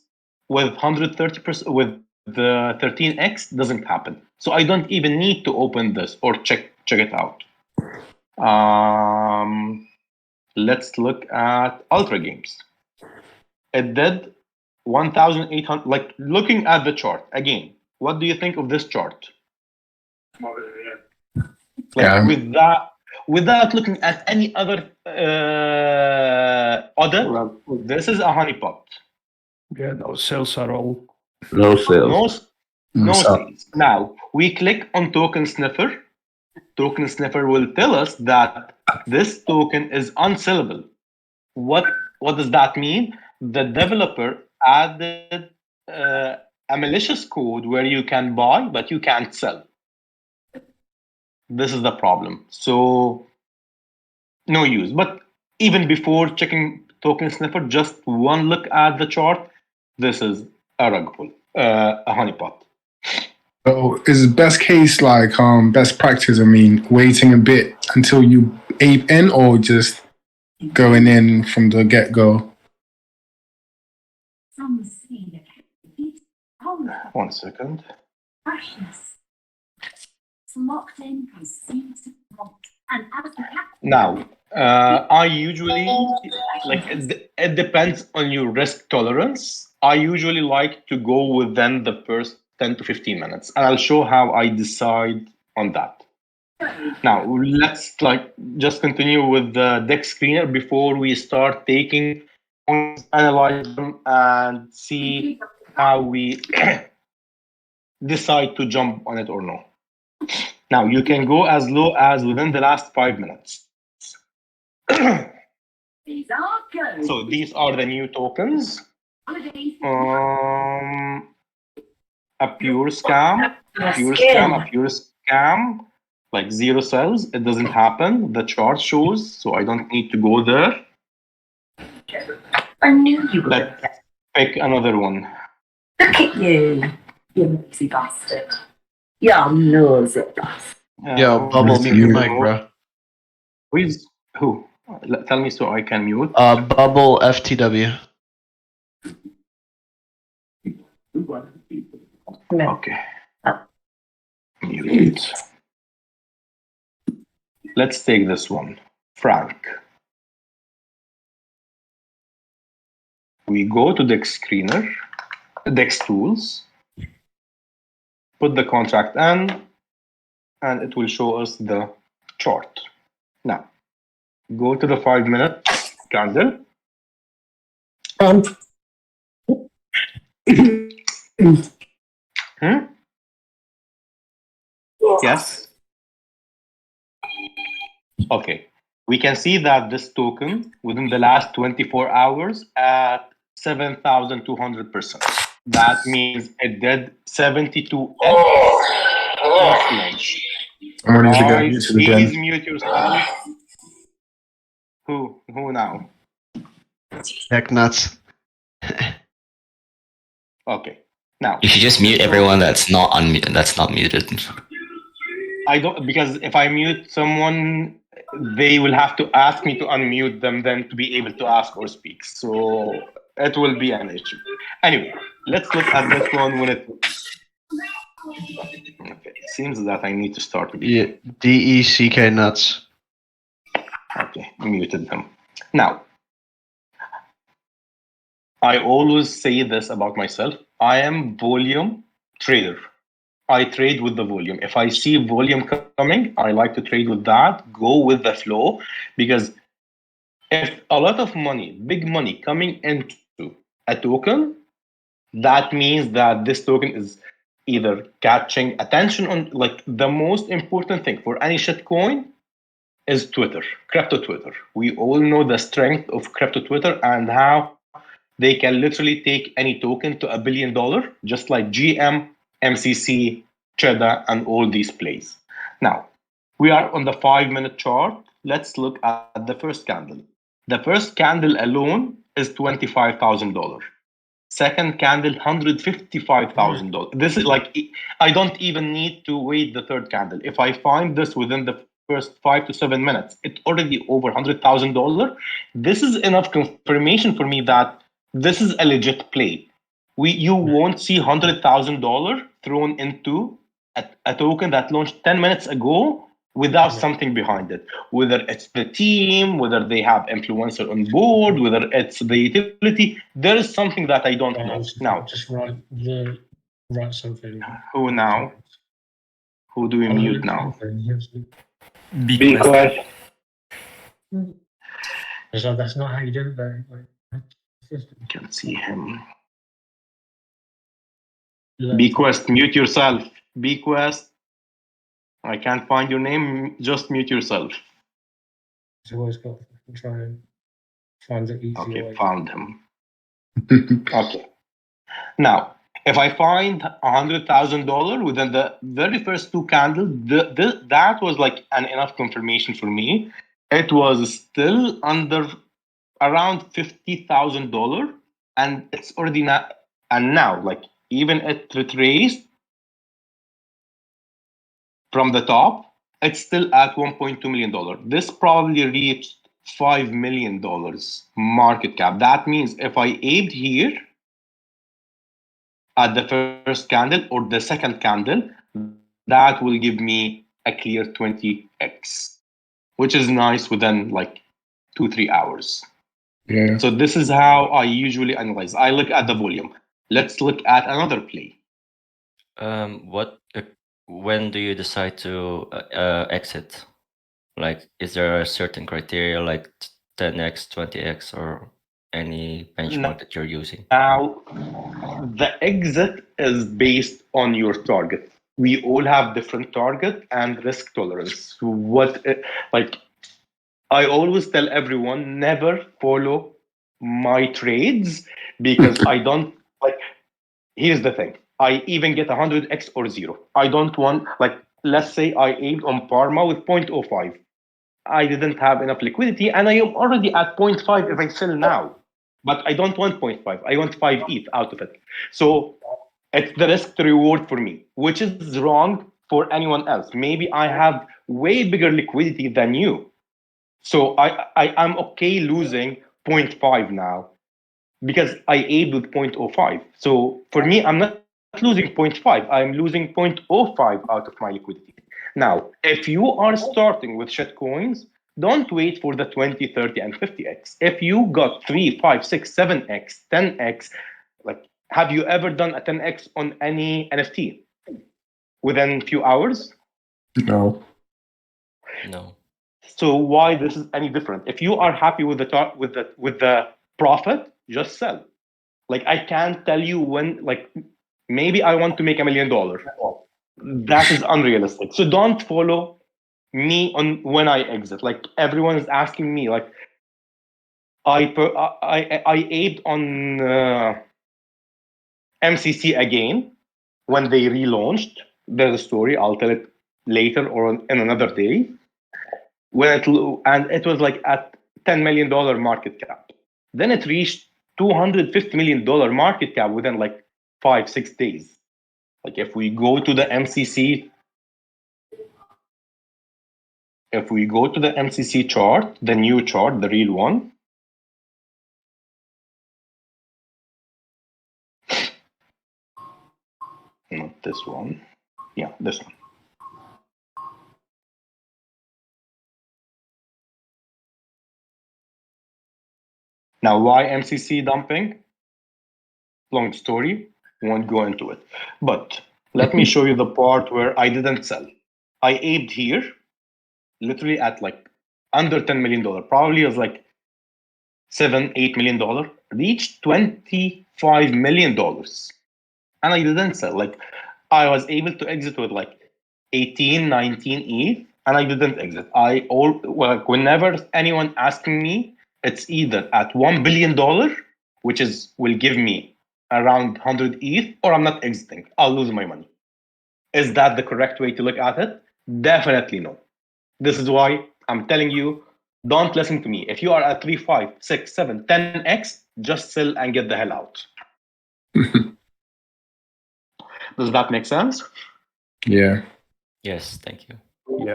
Speaker 1: with 130% with the 13x doesn't happen. So I don't even need to open this or check it out. Let's look at Ultra Games. It did 1,800. Like looking at the chart again. What do you think of this chart? With without looking at any other audit, this is a honeypot.
Speaker 6: Yeah, no sales at all.
Speaker 8: No sales.
Speaker 1: No sales. Now we click on token sniffer. Token sniffer will tell us that this token is unsellable. What does that mean? The developer added a malicious code where you can buy but you can't sell. This is the problem. So no use. But even before checking token sniffer, just one look at the chart, this is a rug pull, a honeypot.
Speaker 11: So is best case like best practice? I mean, waiting a bit until you ape in, or just going in from the get go?
Speaker 1: 1 second. Now, I usually it depends on your risk tolerance. I usually like to go within the first 10 to 15 minutes, and I'll show how I decide on that. Now, let's just continue with the deck screener before we start taking points, analyze them, and see how we decide to jump on it or no. Now, you can go as low as within the last 5 minutes. So these are the new tokens. A pure scam, like 0 cells. It doesn't happen. The chart shows, so I don't need to go there.
Speaker 12: I knew you would.
Speaker 1: Let's pick another one.
Speaker 12: Look at you nosy bastard. Yeah, nosy bastard.
Speaker 10: Yo, Bubble, mute your mic, bro.
Speaker 1: Who? Tell me so I can mute.
Speaker 10: Bubble FTW.
Speaker 1: Okay. Mute. Let's take this one. Frank. We go to Dex Screener, Dex Tools, put the contract in, and it will show us the chart. Now, go to the 5-minute candle. Yes. Okay. We can see that this token within the last 24 hours at 7,200%. That means it did 72x. Please mute yourself. Who now?
Speaker 10: Heck nuts.
Speaker 1: Okay. Now
Speaker 13: you should just mute everyone that's not muted.
Speaker 1: I don't, because if I mute someone, they will have to ask me to unmute them then to be able to ask or speak. So it will be an issue. Anyway, let's look at this one when it. Okay, it seems that I need to start with
Speaker 10: DECK nuts.
Speaker 1: Okay, muted them. Now, I always say this about myself. I am volume trader. I trade with the volume. If I see volume coming, I like to trade with that, go with the flow, because if a lot of money, big money coming into a token, that means that this token is either catching attention on, like, the most important thing for any shitcoin is Twitter, crypto Twitter. We all know the strength of crypto Twitter and how they can literally take any token to $1 billion, just like GM, MCC, Cheddar, and all these plays. Now, we are on the 5-minute chart. Let's look at the first candle. The first candle alone is $25,000. Second candle, $155,000. This is like, I don't even need to wait the third candle. If I find this within the first 5 to 7 minutes, it's already over $100,000. This is enough confirmation for me that this is a legit play. You won't see $100,000 thrown into a token that launched 10 minutes ago without something behind it. Whether it's the team, whether they have influencer on board, whether it's the utility, there is something that I don't know. Now,
Speaker 14: just write something.
Speaker 1: Who now? Who do we mute now?
Speaker 3: Be quiet.
Speaker 14: So that's not how you do it, though.
Speaker 1: Can't see him.
Speaker 14: Learn
Speaker 1: Bequest, mute yourself. Bequest, I can't find your name. Just mute yourself.
Speaker 14: It's always got to try and find the easier
Speaker 1: Okay,
Speaker 14: way.
Speaker 1: found him. Okay. Now, if I find $100,000 within the very first two candles, that was like an enough confirmation for me. It was still under around $50,000, and it's already not. And now, like even it retraced from the top, it's still at $1.2 million. This probably reached $5 million market cap. That means if I aped here at the first candle or the second candle, that will give me a clear 20x, which is nice within like 2-3 hours.
Speaker 11: Yeah.
Speaker 1: So this is how I usually analyze. I look at the volume. Let's look at another play.
Speaker 13: When do you decide to exit? Like, is there a certain criteria like 10x, 20x, or any benchmark that you're using?
Speaker 1: Now, the exit is based on your target. We all have different target and risk tolerance. Like, I always tell everyone, never follow my trades because I don't like. Here's the thing: I even get 100x or zero. I don't want like. Let's say I aimed on Parma with 0.05. I didn't have enough liquidity, and I am already at 0.5 if I sell now. But I don't want 0.5. I want 5 ETH out of it. So it's the risk to reward for me, which is wrong for anyone else. Maybe I have way bigger liquidity than you. So I'm okay losing 0.5 now because I aimed with 0.05. So for me, I'm not losing 0.5. I'm losing 0.05 out of my liquidity. Now, if you are starting with shitcoins, don't wait for the 20, 30, and 50x. If you got 3, 5, 6, 7x, 10x, like, have you ever done a 10x on any NFT within a few hours?
Speaker 11: No.
Speaker 13: No.
Speaker 1: So why this is any different? If you are happy with the profit, just sell. Like, I can't tell you when. Like, maybe I want to make $1 million. That is unrealistic. So don't follow me on when I exit. Like, everyone is asking me. Like, I aped on MCC again when they relaunched. There's a story. I'll tell it later or in another day. And it was like at $10 million market cap. Then it reached $250 million market cap within like 5-6 days. Like, if we go to the MCC chart, the new chart, the real one, not this one. Yeah, this one. Now, why MCC dumping? Long story, won't go into it. But let me show you the part where I didn't sell. I aped here, literally at like under $10 million. Probably was like $7-8 million. Reached $25 million. And I didn't sell. Like, I was able to exit with like 18, 19 ETH, and I didn't exit. Whenever anyone asking me, it's either at $1 billion, which will give me around 100 ETH, or I'm not exiting. I'll lose my money. Is that the correct way to look at it? Definitely no. This is why I'm telling you, don't listen to me. If you are at 3, 5, 6, 7, 10x, just sell and get the hell out. Does that make sense?
Speaker 11: Yeah.
Speaker 13: Yes, thank you.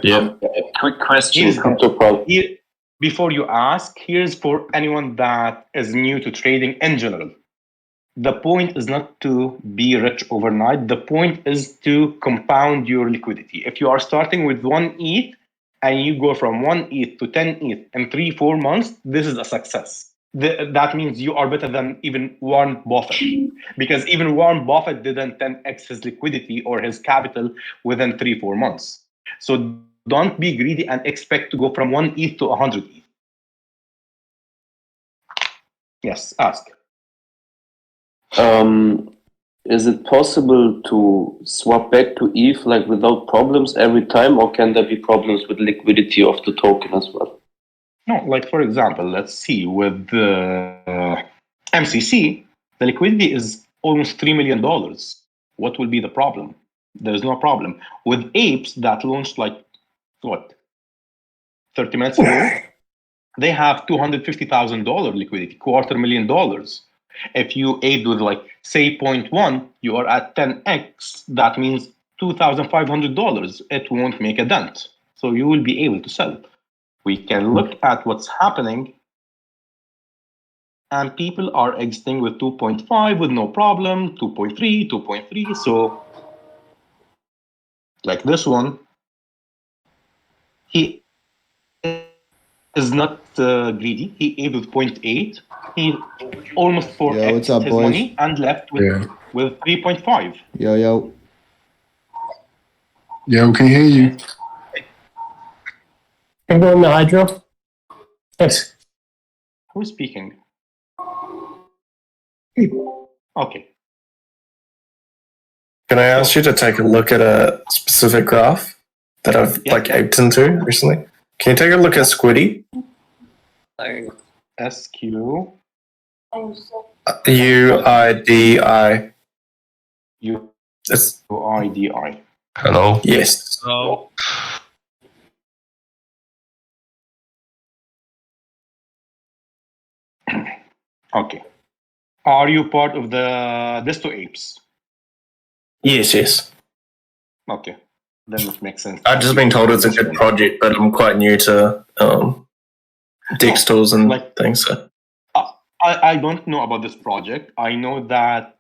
Speaker 2: Yeah.
Speaker 8: Quick question.
Speaker 1: Before you ask, here's for anyone that is new to trading in general. The point is not to be rich overnight. The point is to compound your liquidity. If you are starting with 1 ETH and you go from 1 ETH to 10 ETH in 3-4 months, this is a success. That means you are better than even Warren Buffett, because even Warren Buffett didn't 10x his liquidity or his capital within 3-4 months. So don't be greedy and expect to go from 1 ETH to 100 ETH. Yes, ask.
Speaker 8: Is it possible to swap back to ETH like without problems every time, or can there be problems with liquidity of the token as well?
Speaker 1: No, like for example, let's see with MCC, the liquidity is almost $3 million. What will be the problem? There's no problem. With Apes that launched like, what, 30 minutes ago, they have $250,000 liquidity, $250,000. If you aid with like, say 0.1, you are at 10x. That means $2,500. It won't make a dent. So you will be able to sell. We can look at what's happening, and people are exiting with 2.5 with no problem, 2.3, 2.3. So, like this one, he is not greedy. He ate with 0.8. He almost 4x
Speaker 15: Yo, what's up,
Speaker 1: his
Speaker 15: boys?
Speaker 1: money and left with 3.5.
Speaker 15: Yo.
Speaker 11: Yeah, we can hear you.
Speaker 14: Can go in the hydro. Thanks.
Speaker 1: Who's speaking? Okay.
Speaker 3: Can I ask you to take a look at a specific graph that I've like aped into recently? Can you take a look at Squiddy?
Speaker 1: SQ.
Speaker 3: UIDI.
Speaker 1: UIDI.
Speaker 3: Hello? Yes.
Speaker 10: Oh.
Speaker 1: Okay. Are you part of the Disto Apes?
Speaker 3: Yes.
Speaker 1: Okay. Then it makes sense.
Speaker 3: I've just been told it's a good project, but I'm quite new to Dex tools and things. So.
Speaker 1: I don't know about this project. I know that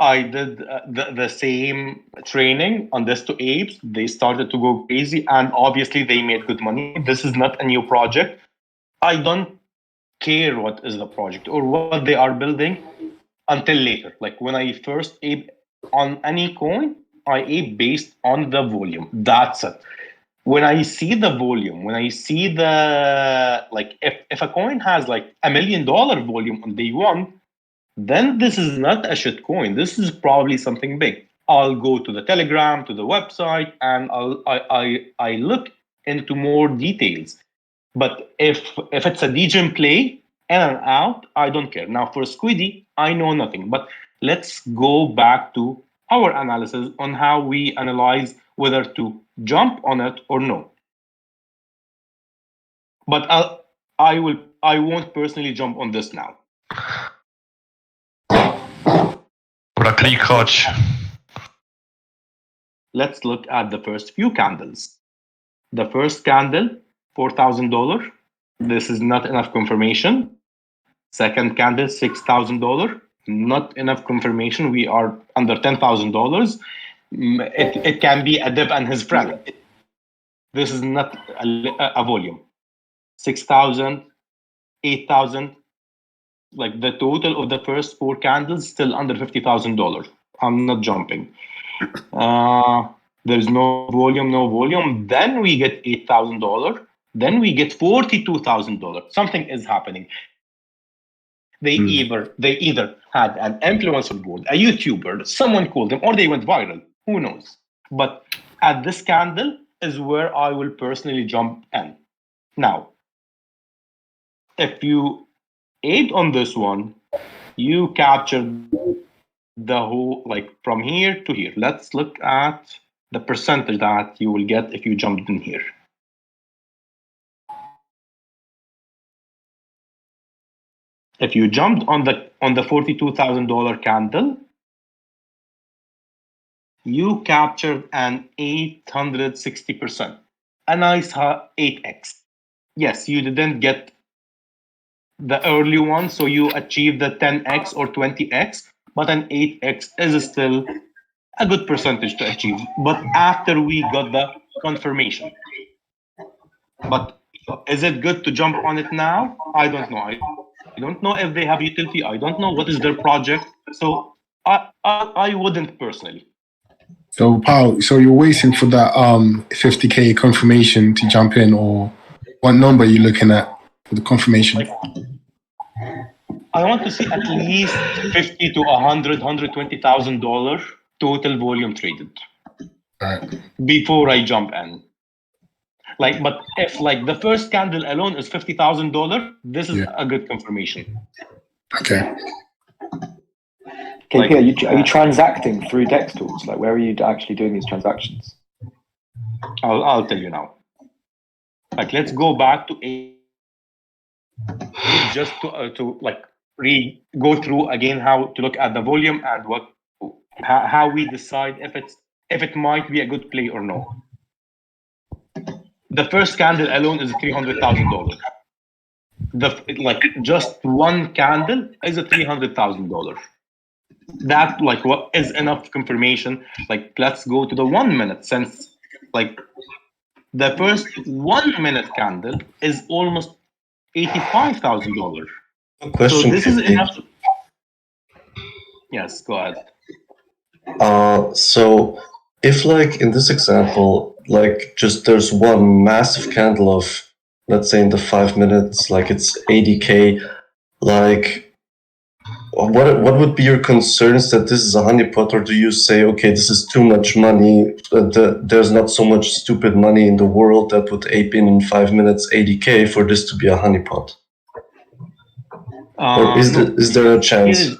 Speaker 1: I did the same training on Disto Apes. They started to go crazy, and obviously they made good money. This is not a new project. I don't care what is the project or what they are building until later. Like when I first ape on any coin, I ape based on the volume. That's it. When I see the volume, when I see the, like, if a coin has like $1 million volume on day one, then this is not a shit coin. This is probably something big. I'll go to the Telegram, to the website, and I look into more details. But if it's a Degen play in and out, I don't care. Now for Squiddy, I know nothing. But let's go back to our analysis on how we analyze whether to jump on it or no. But I won't personally jump on this now. Let's look at the first few candles. The first candle, $4,000. This is not enough confirmation. Second candle, $6,000. Not enough confirmation. We are under $10,000. It can be a dev and his friend. This is not a volume. 6,000, 8,000. Like the total of the first four candles still under $50,000. I'm not jumping. There's no volume. Then we get $8,000. Then we get $42,000. Something is happening. They either had an influencer board, a YouTuber, someone called them, or they went viral. Who knows? But at this candle is where I will personally jump in. Now, if you aid on this one, you captured the whole, like from here to here. Let's look at the percentage that you will get if you jumped in here. If you jumped on the $42,000 candle, you captured an 860%, a nice 8x. Yes, you didn't get the early one, so you achieved the 10x or 20x, but an 8x is still a good percentage to achieve. But after we got the confirmation. But is it good to jump on it now? I don't know. I don't know if they have utility. I don't know what is their project. So I wouldn't personally.
Speaker 11: So, Paul, so you're waiting for that 50K confirmation to jump in, or what number are you looking at for the confirmation?
Speaker 1: I want to see at least 50 to 100, $120,000 total volume traded before I jump in. Like, but if like the first candle alone is $50,000, this is a good confirmation.
Speaker 11: Okay.
Speaker 4: KP, are you transacting through DEX tools? Like, where are you actually doing these transactions?
Speaker 1: I'll tell you now. Like, let's go back to Ape just to like go through again how to look at the volume and how we decide if it might be a good play or no. The first candle alone is $300,000. Like just one candle is $300,000. That like what is enough confirmation. Like, let's go to the 1 minute, since like the first 1 minute candle is almost $85,000.
Speaker 3: Question,
Speaker 1: so this is
Speaker 3: KP.
Speaker 1: enough. Yes, go ahead.
Speaker 3: So if like in this example, like just there's one massive candle of, let's say in the 5 minutes, like it's 80K, like what would be your concerns that this is a honeypot, or do you say, okay, this is too much money, there's not so much stupid money in the world that would ape in 5 minutes 80K for this to be a honeypot? Or is there a chance?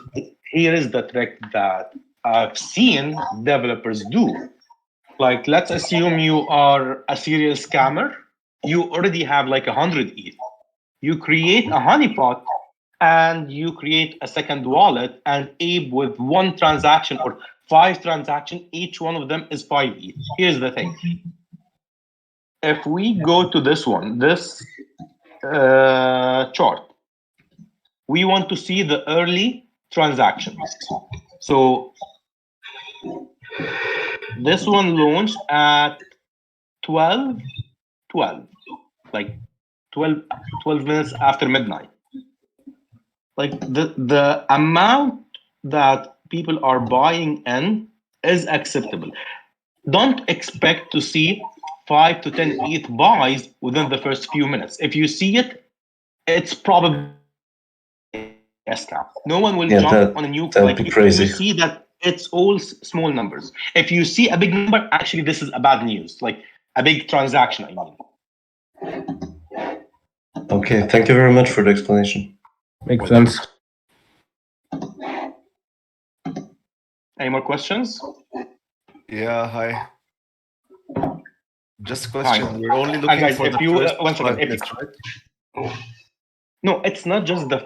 Speaker 1: Here is the trick that I've seen developers do. Like, let's assume you are a serial scammer. You already have like 100 ETH. You create a honeypot and you create a second wallet and ape with one transaction or 5 transactions. Each one of them is 5 ETH. Here's the thing. If we go to this one, this chart, we want to see the early transactions. So this one launched at 12, like 12 minutes after midnight. Like the amount that people are buying in is acceptable. Don't expect to see 5 to 10 ETH buys within the first few minutes. If you see it, it's probably a scam. No one will jump on a new.
Speaker 3: That'd be crazy.
Speaker 1: You see that it's all small numbers. If you see a big number, actually this is a bad news. Like a big transaction, I mean.
Speaker 3: Okay, thank you very much for the explanation.
Speaker 11: Makes sense.
Speaker 1: Any more questions?
Speaker 15: Yeah, hi. Just a question.
Speaker 1: Hi.
Speaker 15: We're only looking
Speaker 1: Guys,
Speaker 15: for
Speaker 1: if
Speaker 15: the
Speaker 1: you
Speaker 15: first 5
Speaker 1: if
Speaker 15: minutes, right?
Speaker 1: No, it's not just the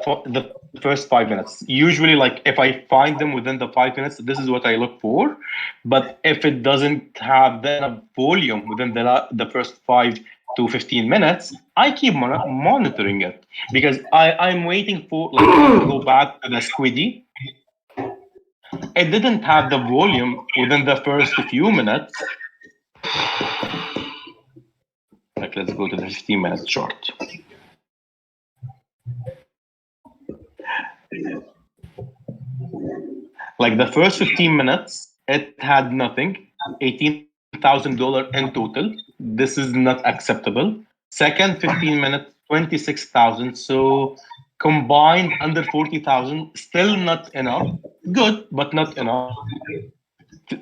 Speaker 1: first 5 minutes. Usually, like if I find them within the 5 minutes, this is what I look for. But if it doesn't have enough volume within the first 5 to 15 minutes, I keep monitoring it because I'm waiting for, like, to go back to the Squiddy. It didn't have the volume within the first few minutes. Like, let's go to the 15-minute chart. Like the first 15 minutes, it had nothing, $18,000 in total. This is not acceptable. Second 15 minutes, 26,000. So combined under 40,000, still not enough. Good, but not enough.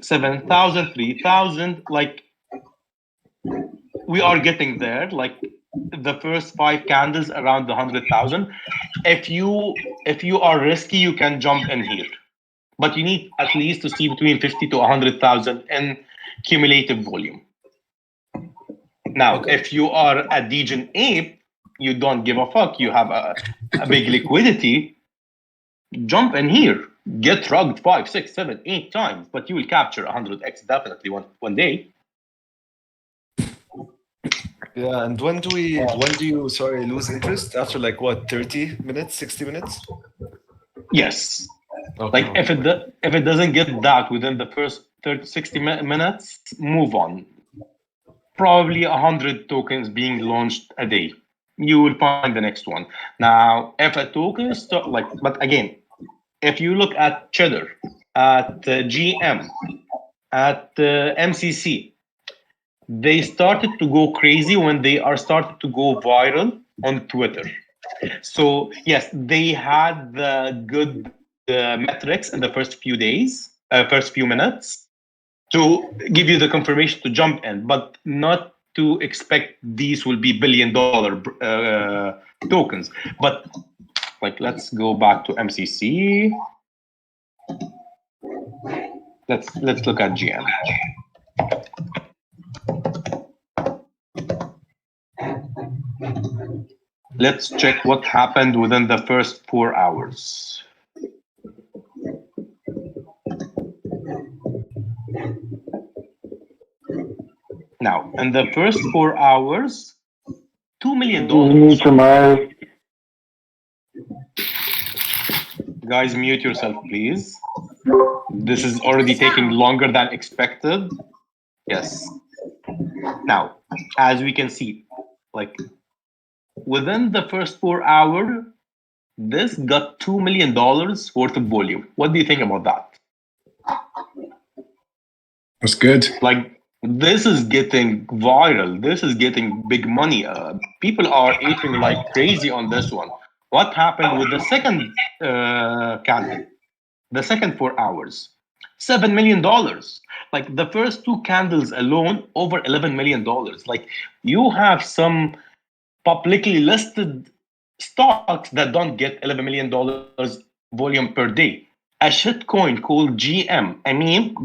Speaker 1: 7,000, 3,000. Like we are getting there. Like the first 5 candles around the 100,000. If you are risky, you can jump in here. But you need at least to see between 50 to 100,000 in cumulative volume. Now, if you are a Degen Ape, you don't give a fuck. You have a big liquidity. Jump in here. Get rugged 5, 6, 7, 8 times, but you will capture 100x definitely one day.
Speaker 15: Yeah, and when do you lose interest? After like what, 30 minutes, 60 minutes?
Speaker 1: Yes.
Speaker 15: Okay.
Speaker 1: Like if it doesn't get that within the first 30, 60 minutes, move on. Probably 100 tokens being launched a day. You will find the next one. Now, if a token is but again, if you look at Cheddar, at GM, at MCC, they started to go crazy when they are started to go viral on Twitter. So yes, they had the good metrics in the first few days, first few minutes, to give you the confirmation to jump in, but not to expect these will be billion-dollar tokens. But like, let's go back to MCC. Let's look at GM. Let's check what happened within the first 4 hours. Now, in the first 4 hours, $2 million. Guys, mute yourself, please. This is already taking longer than expected. Yes. Now, as we can see, like within the first 4 hours, this got $2 million worth of volume. What do you think about that?
Speaker 11: That's good.
Speaker 1: Like, this is getting viral. This is getting big money. People are eating like crazy on this one. What happened with the second candle? The second 4 hours, $7 million. Like the first two candles alone, over $11 million. Like you have some publicly listed stocks that don't get $11 million volume per day. A shitcoin called GM,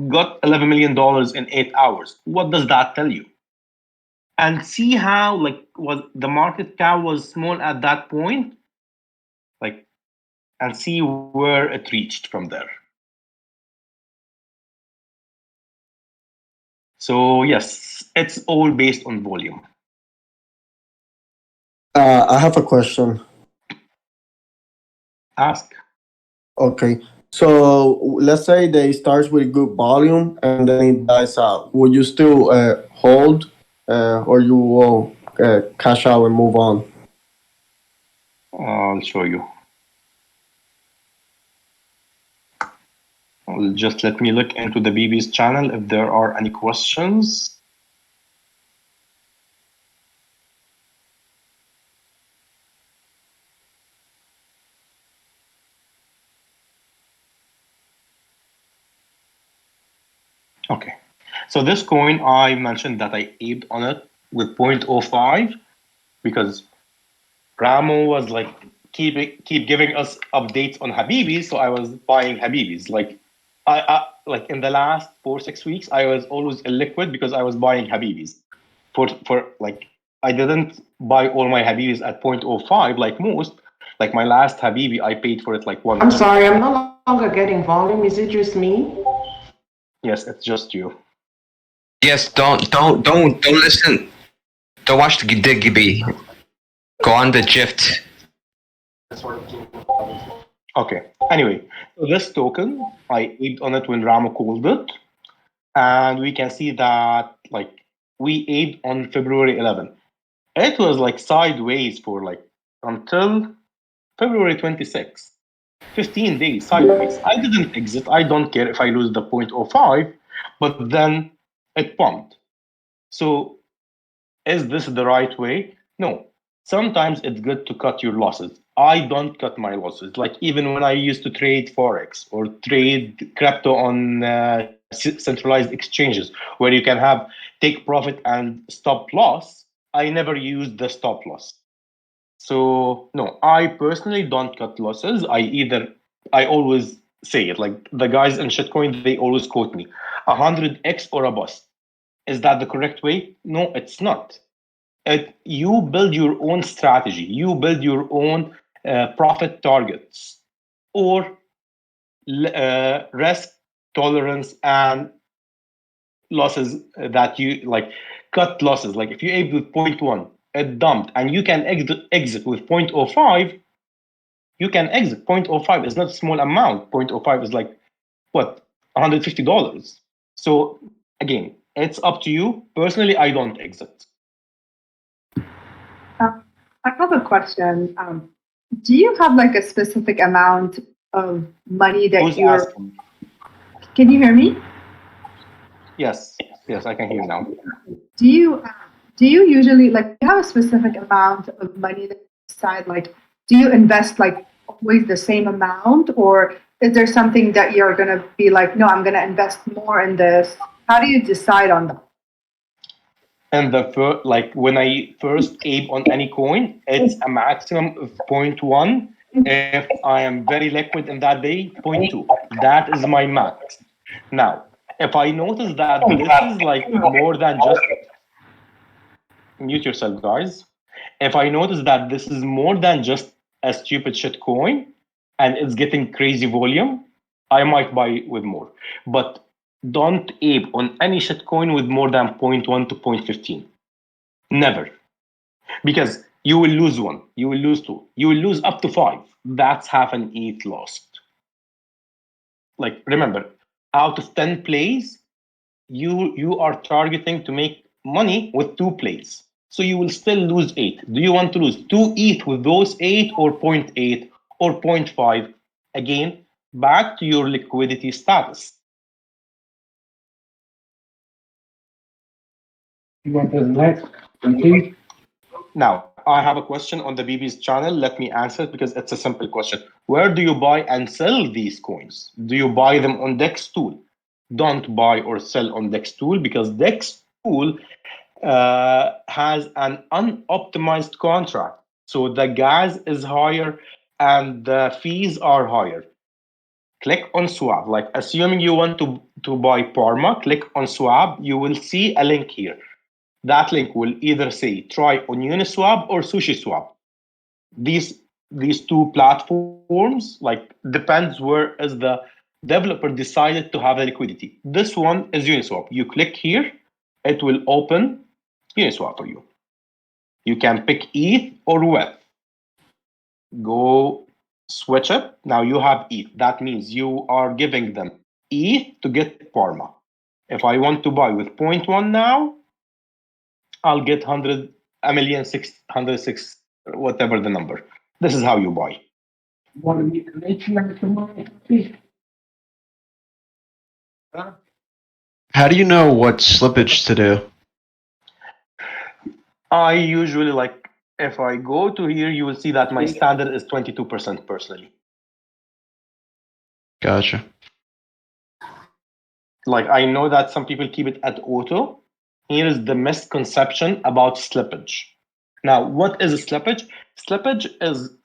Speaker 1: got $11 million in 8 hours. What does that tell you? And see how the market cap was small at that point, and see where it reached from there. So yes, it's all based on volume.
Speaker 16: I have a question.
Speaker 1: Ask.
Speaker 16: Okay, so let's say they starts with good volume and then it dies out. Will you still hold, or you will cash out and move on?
Speaker 1: I'll show you. Just let me look into the BB's channel if there are any questions. Okay, so this coin, I mentioned that I aped on it with 0.05 because Ramo was like keep giving us updates on Habibis, so I was buying Habibis. Like I like in the last 4-6 weeks, I was always illiquid because I was buying Habibis. For like I didn't buy all my Habibis at 0.05 like most. Like my last Habibi, I paid for it like one.
Speaker 17: I'm sorry, I'm no longer getting volume. Is it just me?
Speaker 1: Yes, it's just you.
Speaker 18: Yes, don't listen. Don't watch the Diggy. Go on the Jift.
Speaker 1: Okay. Anyway, so this token, I aped on it when Ramo called it, and we can see that like we aped on February 11. It was like sideways for like until February 26. 15 days sideways. I didn't exit. I don't care if I lose the 0.05, but then it pumped. So is this the right way? No. Sometimes it's good to cut your losses. I don't cut my losses. Like even when I used to trade Forex or trade crypto on centralized exchanges where you can have take profit and stop loss, I never used the stop loss. So no, I personally don't cut losses. I always say it, like the guys in shitcoin, they always quote me 100x or a bust. Is that the correct way? No, it's not. You build your own strategy. You build your own profit targets or risk tolerance and losses that you like. Cut losses. Like if you aim with 0.1, it dumped, and you can exit with 0.05. You can exit. 0.05 is not a small amount. 0.05 is like what, $150. So again, it's up to you. Personally, I don't exit.
Speaker 19: I have a question. Do you have like a specific amount of money that
Speaker 1: Who's
Speaker 19: you're
Speaker 1: asking?
Speaker 19: Can you hear me?
Speaker 1: Yes, I can hear you now.
Speaker 19: Do you usually like have a specific amount of money that you decide like do you invest like always the same amount, or is there something that you're going to be like, no, I'm going to invest more in this? How do you decide on that?
Speaker 1: And like when I first ape on any coin, it's a maximum of 0.1. If I am very liquid in that day, 0.2. That is my max. Now, if I notice that this is like more than just mute yourself, guys. If I notice that this is more than just a stupid shit coin and it's getting crazy volume, I might buy with more. But don't ape on any shit coin with more than 0.1 to 0.15. Never. Because you will lose one, you will lose two, you will lose up to 5. That's half an ETH lost. Like, remember, out of 10 plays, you are targeting to make money with 2 plays. So you will still lose 8. Do you want to lose 2 ETH with those 8 or 0.8 or 0.5? Again, back to your liquidity status.
Speaker 14: You want to the next? Please.
Speaker 1: Now, I have a question on the BB's channel. Let me answer it because it's a simple question. Where do you buy and sell these coins? Do you buy them on Dex Tool? Don't buy or sell on Dex Tool because Dex Tool has an unoptimized contract. So the gas is higher and the fees are higher. Click on Swap. Like, assuming you want to buy Parma, click on Swap. You will see a link here. That link will either say try on Uniswap or SushiSwap. These 2 platforms, like, depends where is the developer decided to have the liquidity. This one is Uniswap. You click here, it will open Uniswap for you. You can pick ETH or WETH. Go switch it. Now you have ETH. That means you are giving them ETH to get Parma. If I want to buy with 0.1 now, I'll get 1,606,000, whatever the number. This is how you buy.
Speaker 14: Want to meet the matriarch tomorrow, please?
Speaker 20: How do you know what slippage to do?
Speaker 1: I usually, like, if I go to here, you will see that my standard is 22% personally.
Speaker 20: Gotcha.
Speaker 1: Like, I know that some people keep it at auto. Here is the misconception about slippage. Now, what is a slippage? Slippage is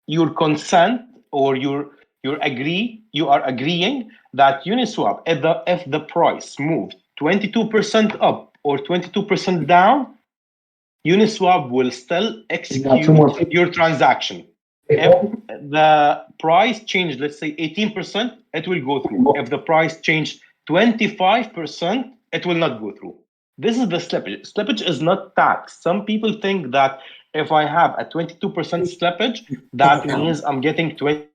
Speaker 1: your consent, or you are agreeing that Uniswap, if the price moved 22% up or 22% down, Uniswap will still execute your transaction. If the price changed, let's say 18%, it will go through. If the price changed 25%, it will not go through. This is the slippage. Slippage is not tax. Some people think that if I have a 22% slippage, that means I'm getting 22%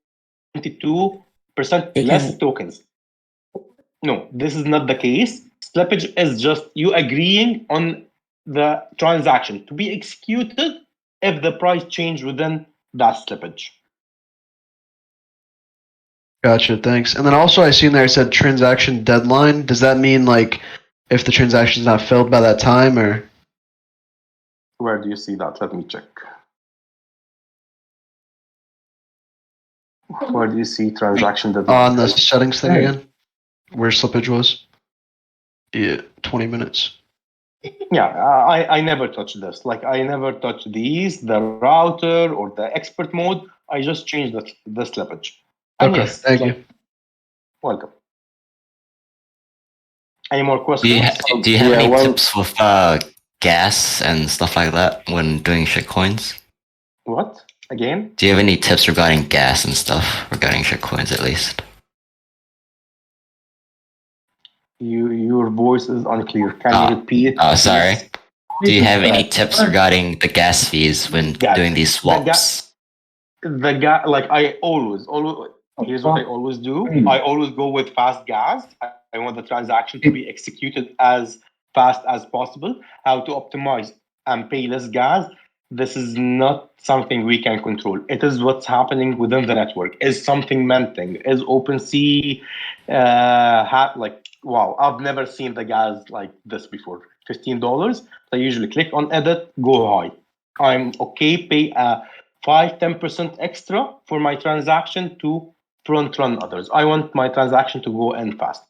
Speaker 1: less tokens. No, this is not the case. Slippage is just you agreeing on the transaction to be executed if the price changed within that slippage.
Speaker 20: Gotcha, thanks. And then also I seen there it said transaction deadline. Does that mean like if the transaction is not filled by that time, or?
Speaker 1: Where do you see that? Let me check. Where do you see transaction deadline?
Speaker 20: On the settings thing again, where slippage was? Yeah, 20 minutes.
Speaker 1: Yeah, I never touch this. Like, I never touch these, the router or the expert mode. I just changed the slippage. And
Speaker 20: okay,
Speaker 1: yes,
Speaker 20: thank you.
Speaker 1: Welcome. Any more questions?
Speaker 13: Do you have any tips with gas and stuff like that when doing shitcoins?
Speaker 1: What? Again?
Speaker 13: Do you have any tips regarding gas and stuff regarding shitcoins at least?
Speaker 1: Your voice is unclear. Can you repeat?
Speaker 13: Oh, sorry. Do you have any tips regarding the gas fees when doing these swaps?
Speaker 1: Like, I always, here's what I always do. I always go with fast gas. I want the transaction to be executed as fast as possible. How to optimize and pay less gas? This is not something we can control. It is what's happening within the network. Is something minting? Is OpenSea like, wow, I've never seen the gas like this before. $15. I usually click on edit, go high. I'm okay, pay a 5-10% extra for my transaction to front run others. I want my transaction to go in fast.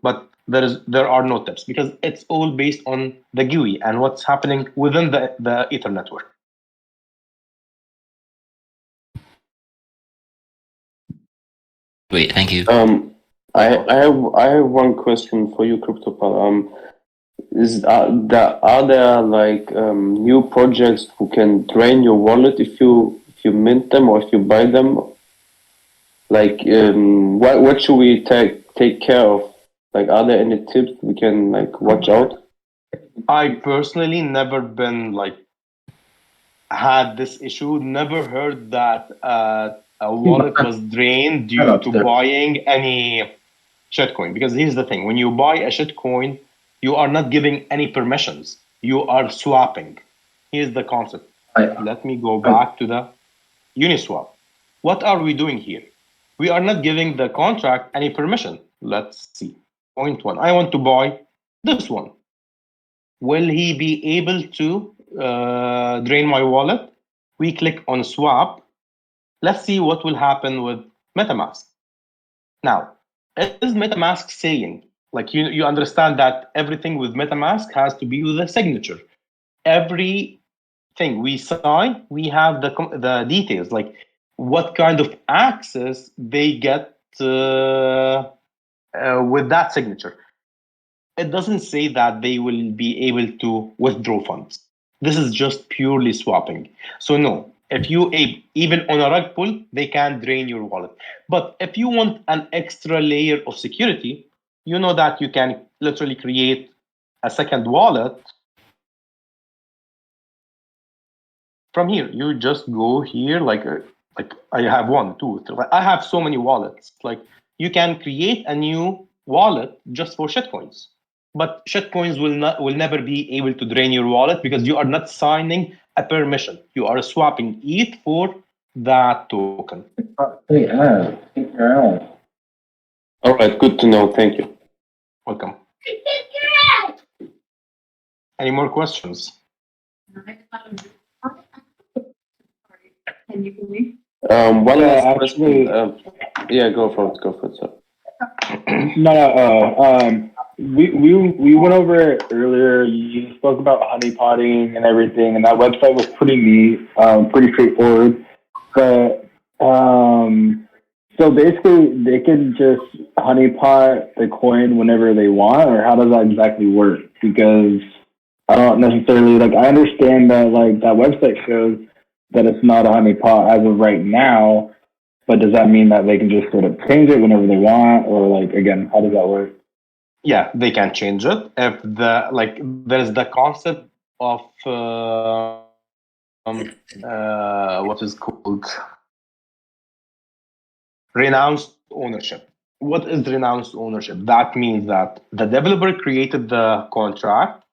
Speaker 1: But there are no tips because it's all based on the GUI and what's happening within the Ether network.
Speaker 13: Great, thank you.
Speaker 8: I have one question for you, CryptoPal. Are there like new projects who can drain your wallet if you mint them or if you buy them? Like what should we take care of? Like, are there any tips we can like watch out?
Speaker 1: I personally never been like had this issue. Never heard that a wallet was drained due to buying any shitcoin. Because here's the thing: when you buy a shitcoin, you are not giving any permissions. You are swapping. Here's the concept. Let me go back to the Uniswap. What are we doing here? We are not giving the contract any permission. Let's see. Point one. I want to buy this one. Will he be able to drain my wallet? We click on swap. Let's see what will happen with MetaMask. Now, is MetaMask saying, like you understand that everything with MetaMask has to be with a signature. Everything we sign, we have the details, like what kind of access they get with that signature. It doesn't say that they will be able to withdraw funds. This is just purely swapping. So no, if you even on a rug pull, they can drain your wallet. But if you want an extra layer of security, you know that you can literally create a second wallet. From here, you just go here, like I have 1, 2, 3. I have so many wallets. Like you can create a new wallet just for shitcoins. But shitcoins will never be able to drain your wallet because you are not signing a permission. You are swapping ETH for that token.
Speaker 8: All right, good to know. Thank you.
Speaker 1: Welcome. Any more questions?
Speaker 19: Can you hear me?
Speaker 8: One last question. Yeah, go for it, sir.
Speaker 21: We went over it earlier. You spoke about honeypotting and everything, and that website was pretty neat, pretty straightforward. But so basically, they can just honeypot the coin whenever they want, or how does that exactly work? Because I don't necessarily I understand that that website shows that it's not a honeypot as of right now, but does that mean that they can just sort of change it whenever they want, or again, how does that work?
Speaker 1: Yeah, they can change it. If there's the concept of what is called renounced ownership. What is renounced ownership? That means that the developer created the contract,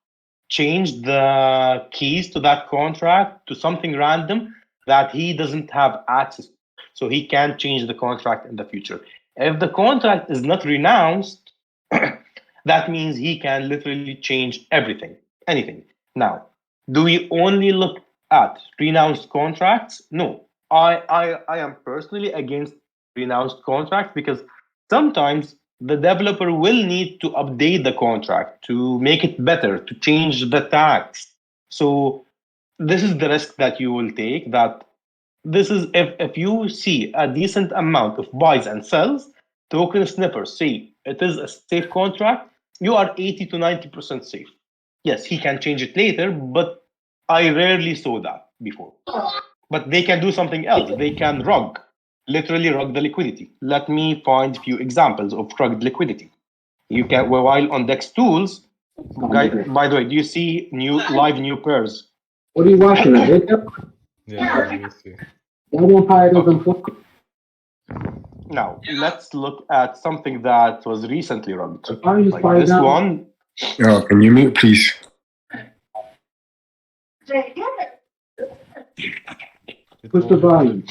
Speaker 1: changed the keys to that contract to something random that he doesn't have access to. So he can't change the contract in the future. If the contract is not renounced, that means he can literally change everything, anything. Now, do we only look at renounced contracts? No. I am personally against renounced contracts because sometimes the developer will need to update the contract to make it better, to change the tags. So this is the risk that you will take. That this is if you see a decent amount of buys and sells, token snippers say it is a safe contract, you are 80 to 90% safe. Yes, he can change it later, but I rarely saw that before. But they can do something else. They can literally rug the liquidity. Let me find a few examples of rugged liquidity. You can, while on Dex tools, by the way, do you see live new pairs?
Speaker 14: What are you watching? A video?
Speaker 10: Yeah, let me see.
Speaker 14: That vampire doesn't work.
Speaker 1: Now, let's look at something that was recently rugged.
Speaker 14: Like
Speaker 1: this one.
Speaker 11: Oh, can you mute, please?
Speaker 14: Push the volume.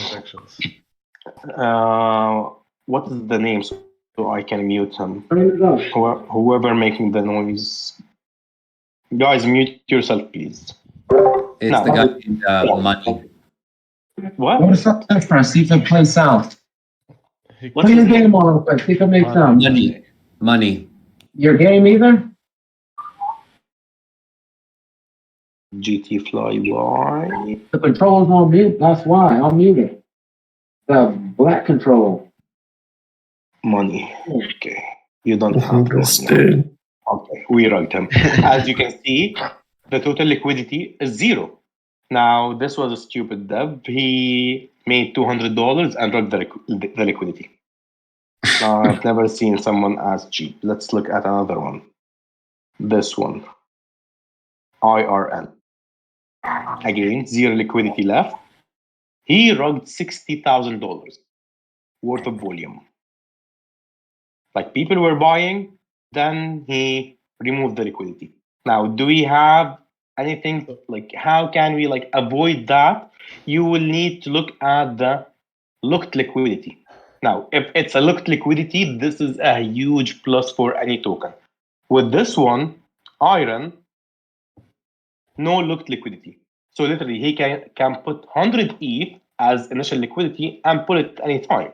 Speaker 1: What is the name so I can mute him?
Speaker 14: Turn it up.
Speaker 1: Whoever making the noise. Guys, mute yourself, please.
Speaker 22: It's the guy in money.
Speaker 1: What?
Speaker 14: Go to something different. See if it plays sound.
Speaker 1: What's
Speaker 14: Play
Speaker 1: his
Speaker 14: the game
Speaker 1: name?
Speaker 14: on real quick. See if it makes sound.
Speaker 5: Money.
Speaker 14: Your game either?
Speaker 1: GT Flyby.
Speaker 14: The controller's on mute. That's why. I'll mute it. The black controller.
Speaker 1: Money. Okay. You don't have
Speaker 3: This
Speaker 1: money.
Speaker 3: dude.
Speaker 1: Okay, we rugged him. As you can see, the total liquidity is 0. Now, this was a stupid dev. He made $200 and rugged the liquidity. I've never seen someone as cheap. Let's look at another one. This one. IRN. Again, 0 liquidity left. He rugged $60,000 worth of volume. Like people were buying, then he removed the liquidity. Now, do we have anything like how can we like avoid that? You will need to look at the locked liquidity. Now, if it's a locked liquidity, this is a huge plus for any token. With this one, Iron, no locked liquidity. So literally, he can put 100 ETH as initial liquidity and pull it anytime.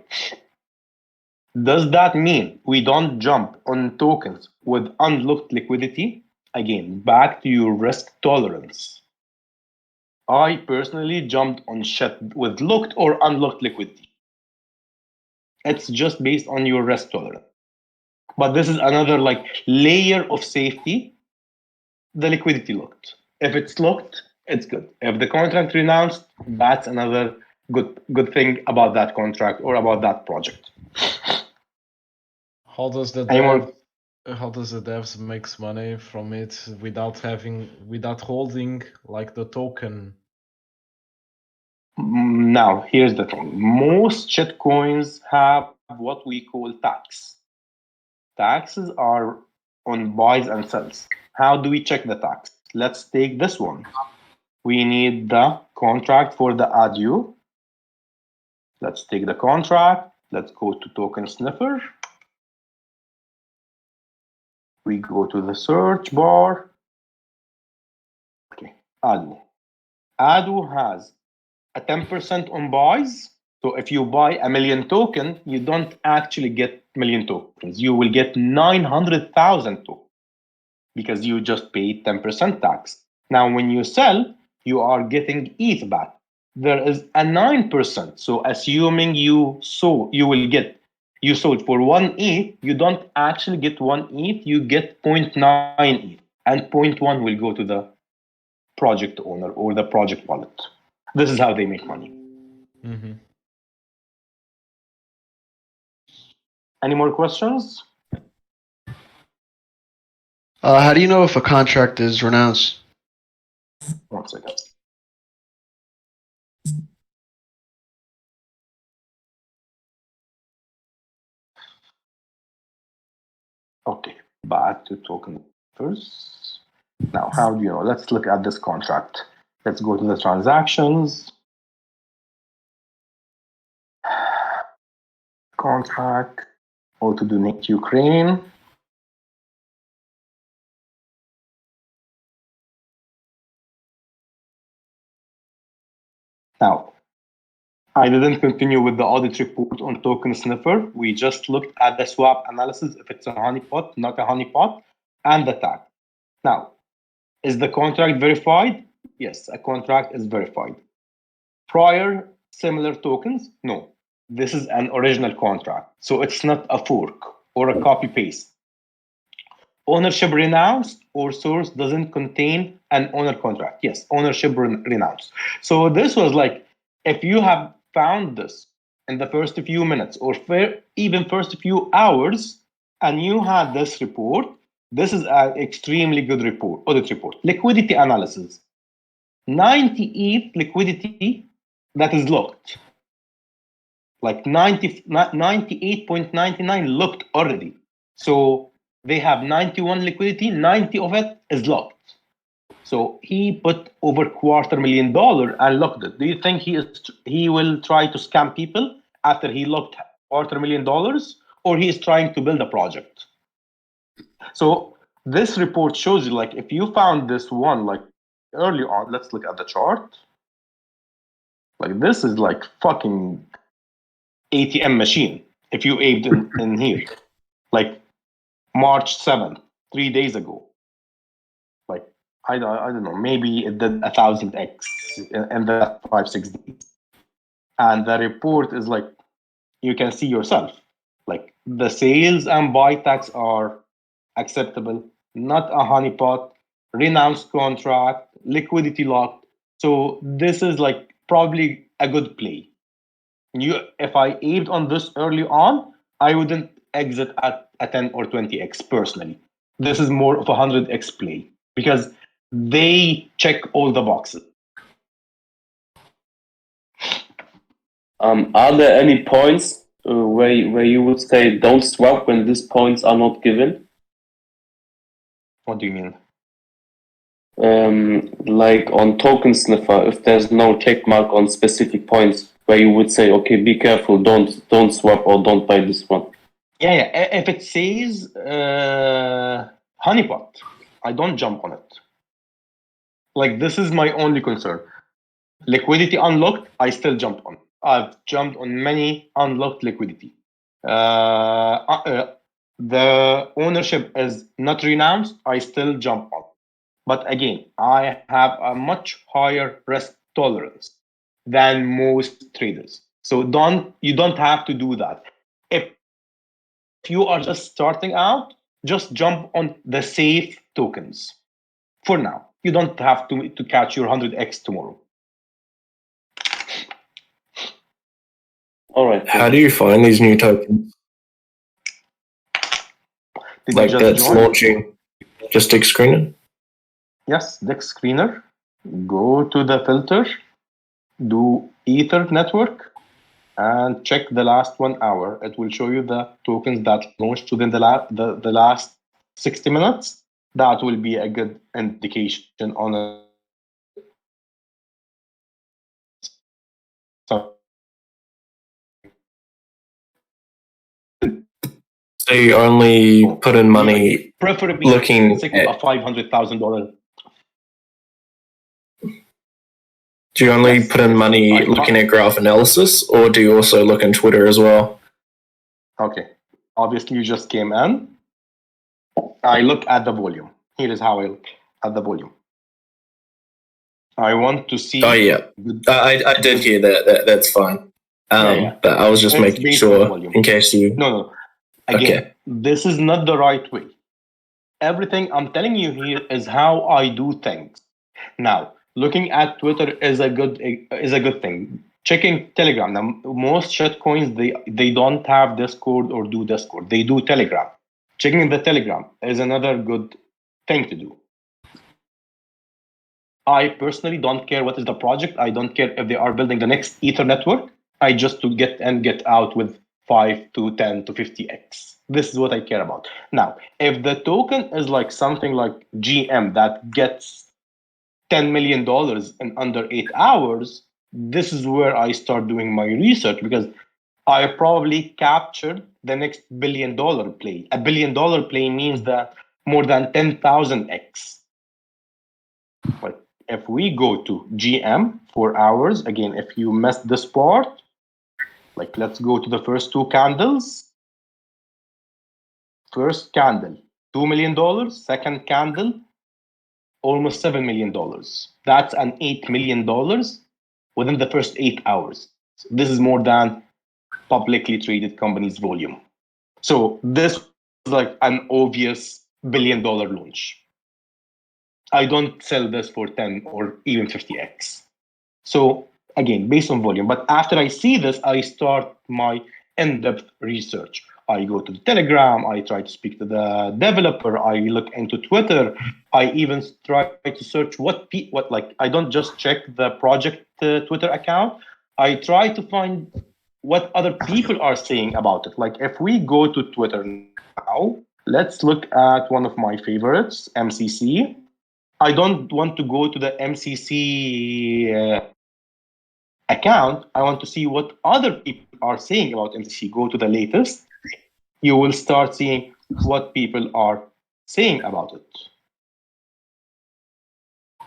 Speaker 1: Does that mean we don't jump on tokens with unlocked liquidity? Again, back to your risk tolerance. I personally jumped on shit with locked or unlocked liquidity. It's just based on your risk tolerance. But this is another like layer of safety. The liquidity locked. If it's locked, it's good. If the contract renounced, that's another good thing about that contract or about that project.
Speaker 10: How does the
Speaker 1: Any more?
Speaker 10: how does the devs makes money from it without holding like the token?
Speaker 1: Now, here's the thing. Most shitcoins have what we call tax. Taxes are on buys and sells. How do we check the tax? Let's take this one. We need the contract for the ADU. Let's take the contract. Let's go to token sniffer. We go to the search bar. Okay, ADU. ADU has a 10% on buys. So if you buy a million token, you don't actually get million tokens. You will get 900,000 tokens because you just paid 10% tax. Now, when you sell, you are getting ETH back. There is a 9%. So assuming you sold for 1 ETH, you don't actually get 1 ETH, you get 0.9 ETH. And 0.1 will go to the project owner or the project wallet. This is how they make money.
Speaker 10: Mm-hmm.
Speaker 1: Any more questions?
Speaker 20: How do you know if a contract is renounced?
Speaker 1: 1 second. Okay, back to token first. Now, how do you know? Let's look at this contract. Let's go to the transactions. Contract, auto donate Ukraine. Now, I didn't continue with the audit report on token sniffer. We just looked at the swap analysis, if it's a honeypot, not a honeypot, and the tag. Now, is the contract verified? Yes, a contract is verified. Prior similar tokens? No. This is an original contract. So it's not a fork or a copy paste. Ownership renounced or source doesn't contain an owner contract. Yes, ownership renounced. So this was like, if you have found this in the first few minutes or even first few hours, and you had this report, this is an extremely good report, audit report. Liquidity analysis. 90 ETH liquidity that is locked. Like 98.99 locked already. So they have 91 liquidity, 90 of it is locked. So he put over $250,000 and locked it. Do you think he will try to scam people after he locked $250,000, or he is trying to build a project? So this report shows you, like, if you found this one like early on, let's look at the chart. Like this is like fucking ATM machine. If you aped in here, like March 7th, 3 days ago. Like I don't know, maybe it did 1000x in the 5-6 days. And the report is like, you can see yourself. Like the sales and buy tax are acceptable, not a honeypot, renounced contract, liquidity locked. So this is like probably a good play. If I aped on this early on, I wouldn't exit at a 10 or 20x personally. This is more of a 100x play because they check all the boxes.
Speaker 8: Are there any points where you would say don't swap when these points are not given?
Speaker 1: What do you mean?
Speaker 8: Like on token sniffer, if there's no check mark on specific points where you would say, okay, be careful, don't swap or don't buy this one.
Speaker 1: Yeah. If it says honeypot, I don't jump on it. Like this is my only concern. Liquidity unlocked, I still jump on. I've jumped on many unlocked liquidity. The ownership is not renounced, I still jump on. But again, I have a much higher risk tolerance than most traders. So you don't have to do that. If you are just starting out, just jump on the safe tokens for now. You don't have to catch your 100x tomorrow.
Speaker 8: All right.
Speaker 3: How do you find these new tokens? Like that's launching just Dick Screener?
Speaker 1: Yes, Dex Screener. Go to the filter, do Ether network, and check the last 1 hour. It will show you the tokens that launched within the last 60 minutes. That will be a good indication on a
Speaker 3: So you only put in money
Speaker 1: preferably
Speaker 3: looking
Speaker 1: a $500,000.
Speaker 3: Do you only put in money looking at graph analysis, or do you also look in Twitter as well?
Speaker 1: Okay. Obviously, you just came in. I look at the volume. Here is how I look at the volume. I want to see.
Speaker 3: Oh yeah, I did hear that. That's fine.
Speaker 1: Yeah.
Speaker 3: But I was just
Speaker 1: It's
Speaker 3: making
Speaker 1: based
Speaker 3: sure
Speaker 1: on volume.
Speaker 3: in case you.
Speaker 1: No. Again,
Speaker 3: Okay.
Speaker 1: this is not the right way. Everything I'm telling you here is how I do things. Now, looking at Twitter is a good thing. Checking Telegram. Now, most shitcoins they don't have Discord or do Discord. They do Telegram. Checking the Telegram is another good thing to do. I personally don't care what is the project. I don't care if they are building the next Ether network. I just to get out with 5 to 10 to 50x. This is what I care about. Now, if the token is like something like GM that gets $10 million in under 8 hours, this is where I start doing my research because I probably captured the next $1 billion play. A $1 billion play means that more than 10,000x. But if we go to GM 4 hours, again, if you missed this part, like let's go to the first 2 candles. First candle, $2 million. Second candle, almost $7 million. That's an $8 million within the first 8 hours. So this is more than publicly traded companies' volume. So this is like an obvious $1 billion launch. I don't sell this for 10 or even 50x. So again, based on volume. But after I see this, I start my in-depth research. I go to the Telegram, I try to speak to the developer, I look into Twitter, I even try to search I don't just check the project Twitter account, I try to find what other people are saying about it. Like if we go to Twitter now, let's look at one of my favorites, MCC. I don't want to go to the MCC account. I want to see what other people are saying about MCC. Go to the latest. You will start seeing what people are saying about it.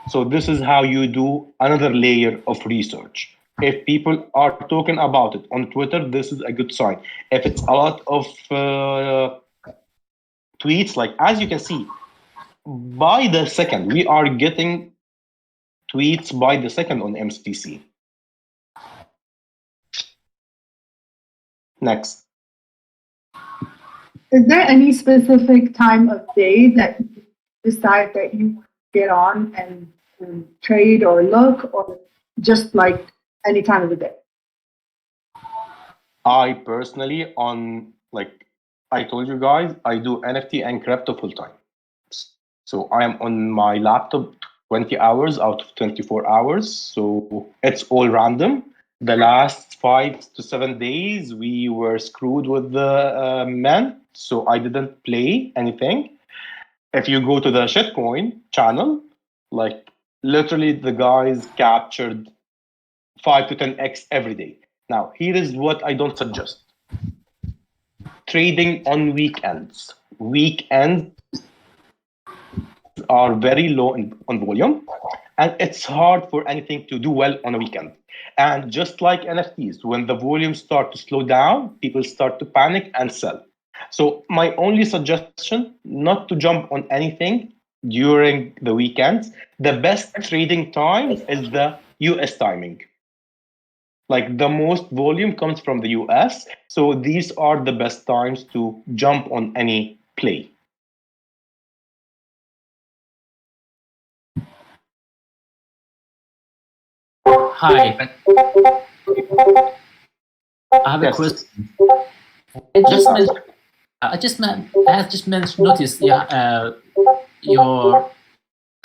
Speaker 1: So this is how you do another layer of research. If people are talking about it on Twitter, this is a good sign. If it's a lot of tweets, like as you can see, by the second, we are getting tweets by the second on MCC. Next.
Speaker 19: Is there any specific time of day that you decide that you get on and trade or look, or just like any time of the day?
Speaker 1: I personally, I told you guys, I do NFT and crypto full time. So I am on my laptop 20 hours out of 24 hours. So it's all random. The last 5 to 7 days, we were screwed with the men. So I didn't play anything. If you go to the shitcoin channel, like literally the guys captured 5 to 10x every day. Now, here is what I don't suggest. Trading on weekends. Weekends are very low on volume, and it's hard for anything to do well on a weekend. And just like NFTs, when the volumes start to slow down, people start to panic and sell. So my only suggestion, not to jump on anything during the weekends. The best trading time is the US timing. Like the most volume comes from the US. So these are the best times to jump on any play.
Speaker 5: Hi. I have a question. I just noticed your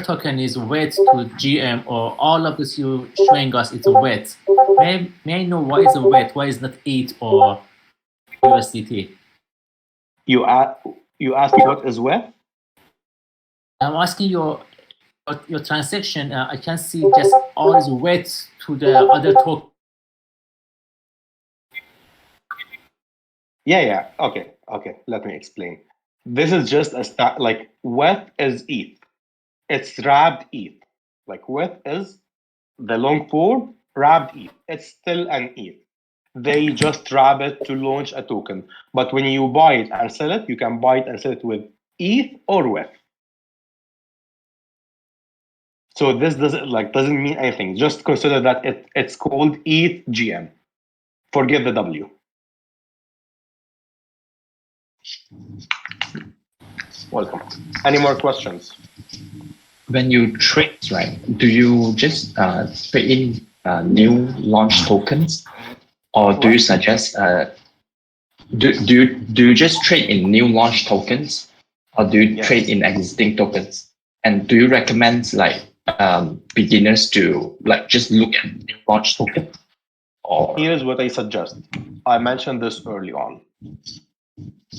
Speaker 5: token is weight to GM, or all of this you showing us it's a weight. May I know what is a weight? Why is not ETH or USDT?
Speaker 1: You ask what is weight?
Speaker 5: I'm asking your transaction. I can see just all is weight to the other token.
Speaker 1: Yeah. Okay. Let me explain. This is just a like WETH is ETH. It's wrapped ETH. Like WETH is the long form wrapped ETH. It's still an ETH. They just wrap it to launch a token. But when you buy it and sell it, you can buy it and sell it with ETH or WETH. So this doesn't mean anything. Just consider that it's called ETH GM. Forget the W. Welcome. Any more questions?
Speaker 22: When you trade, right, do you just trade in new launch tokens, or do you suggest do you just trade in new launch tokens, or do you trade in existing tokens? And do you recommend like beginners to like just look at new launch token? Or
Speaker 1: here's what I suggest. I mentioned this early on.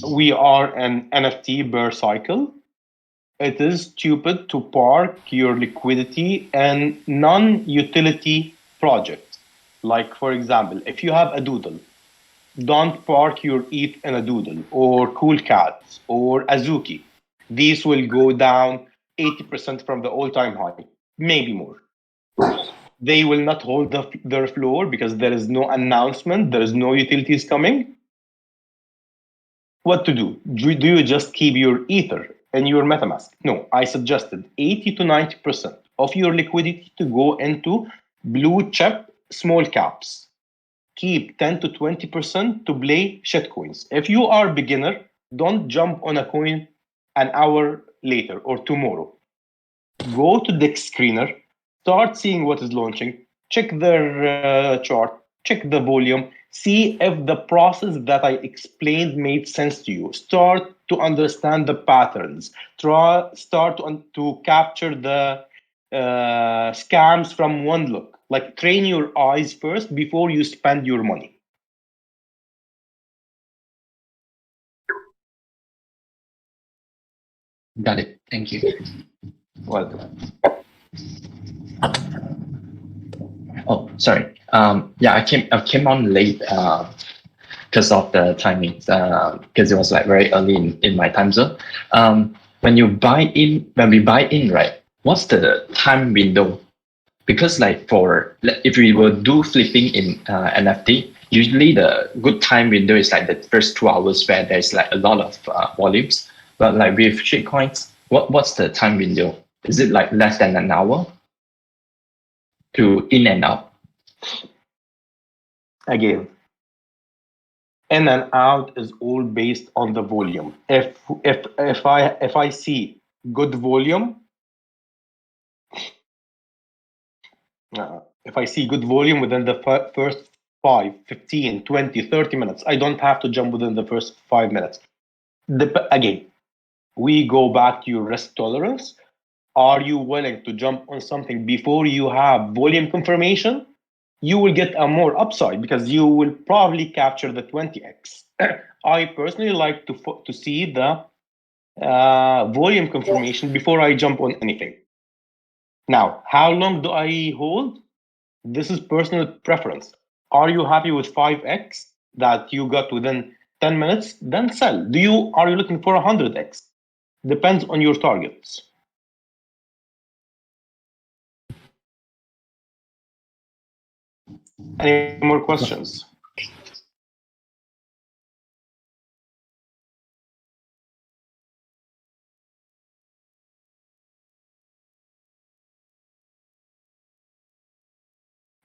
Speaker 1: We are an NFT bear cycle. It is stupid to park your liquidity in non-utility projects. Like, for example, if you have a doodle, don't park your ETH in a doodle or Cool Cats or Azuki. These will go down 80% from the all-time high, maybe more. They will not hold their floor because there is no announcement, there is no utilities coming. What to do? Do you just keep your Ether in your MetaMask? No, I suggested 80 to 90% of your liquidity to go into blue chip small caps. Keep 10 to 20% to play shitcoins. If you are a beginner, don't jump on a coin an hour later or tomorrow. Go to Dex Screener, start seeing what is launching, check their chart, check the volume, see if the process that I explained made sense to you. Start to understand the patterns. Start to capture the scams from one look. Like train your eyes first before you spend your money.
Speaker 22: Got it. Thank you.
Speaker 1: Welcome.
Speaker 22: Oh, sorry. Yeah, I came on late because of the timing. Because it was like very early in my time zone. When we buy in, right? What's the time window because like if we will do flipping in NFT, usually the good time window is like the first 2 hours where there's like a lot of volumes. But like with shitcoins, what's the time window? Is it like less than an hour to in and out?
Speaker 1: Again, in and out is all based on the volume. If I see good volume, if I see good volume within the first 5, 15, 20, 30 minutes, I don't have to jump within the first 5 minutes. Again, we go back to your risk tolerance. Are you willing to jump on something before you have volume confirmation? You will get a more upside because you will probably capture the 20x. I personally like to see the volume confirmation before I jump on anything. Now, how long do I hold? This is personal preference. Are you happy with 5x that you got within 10 minutes? Then sell. Are you looking for 100x? Depends on your targets. Any more questions?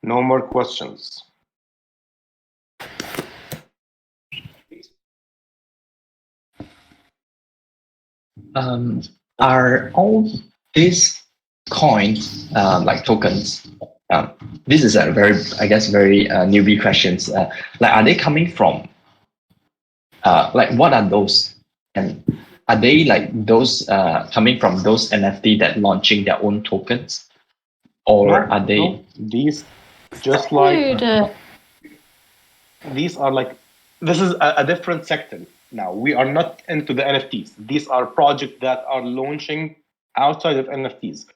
Speaker 1: No more questions.
Speaker 22: Are all these coins like tokens? This is a very newbie questions. Like, are they coming from? Like, what are those? And are they like those coming from those NFT that launching their own tokens, or are they?
Speaker 1: No. These just like these are like this is a different sector. Now we are not into the NFTs. These are projects that are launching outside of NFTs.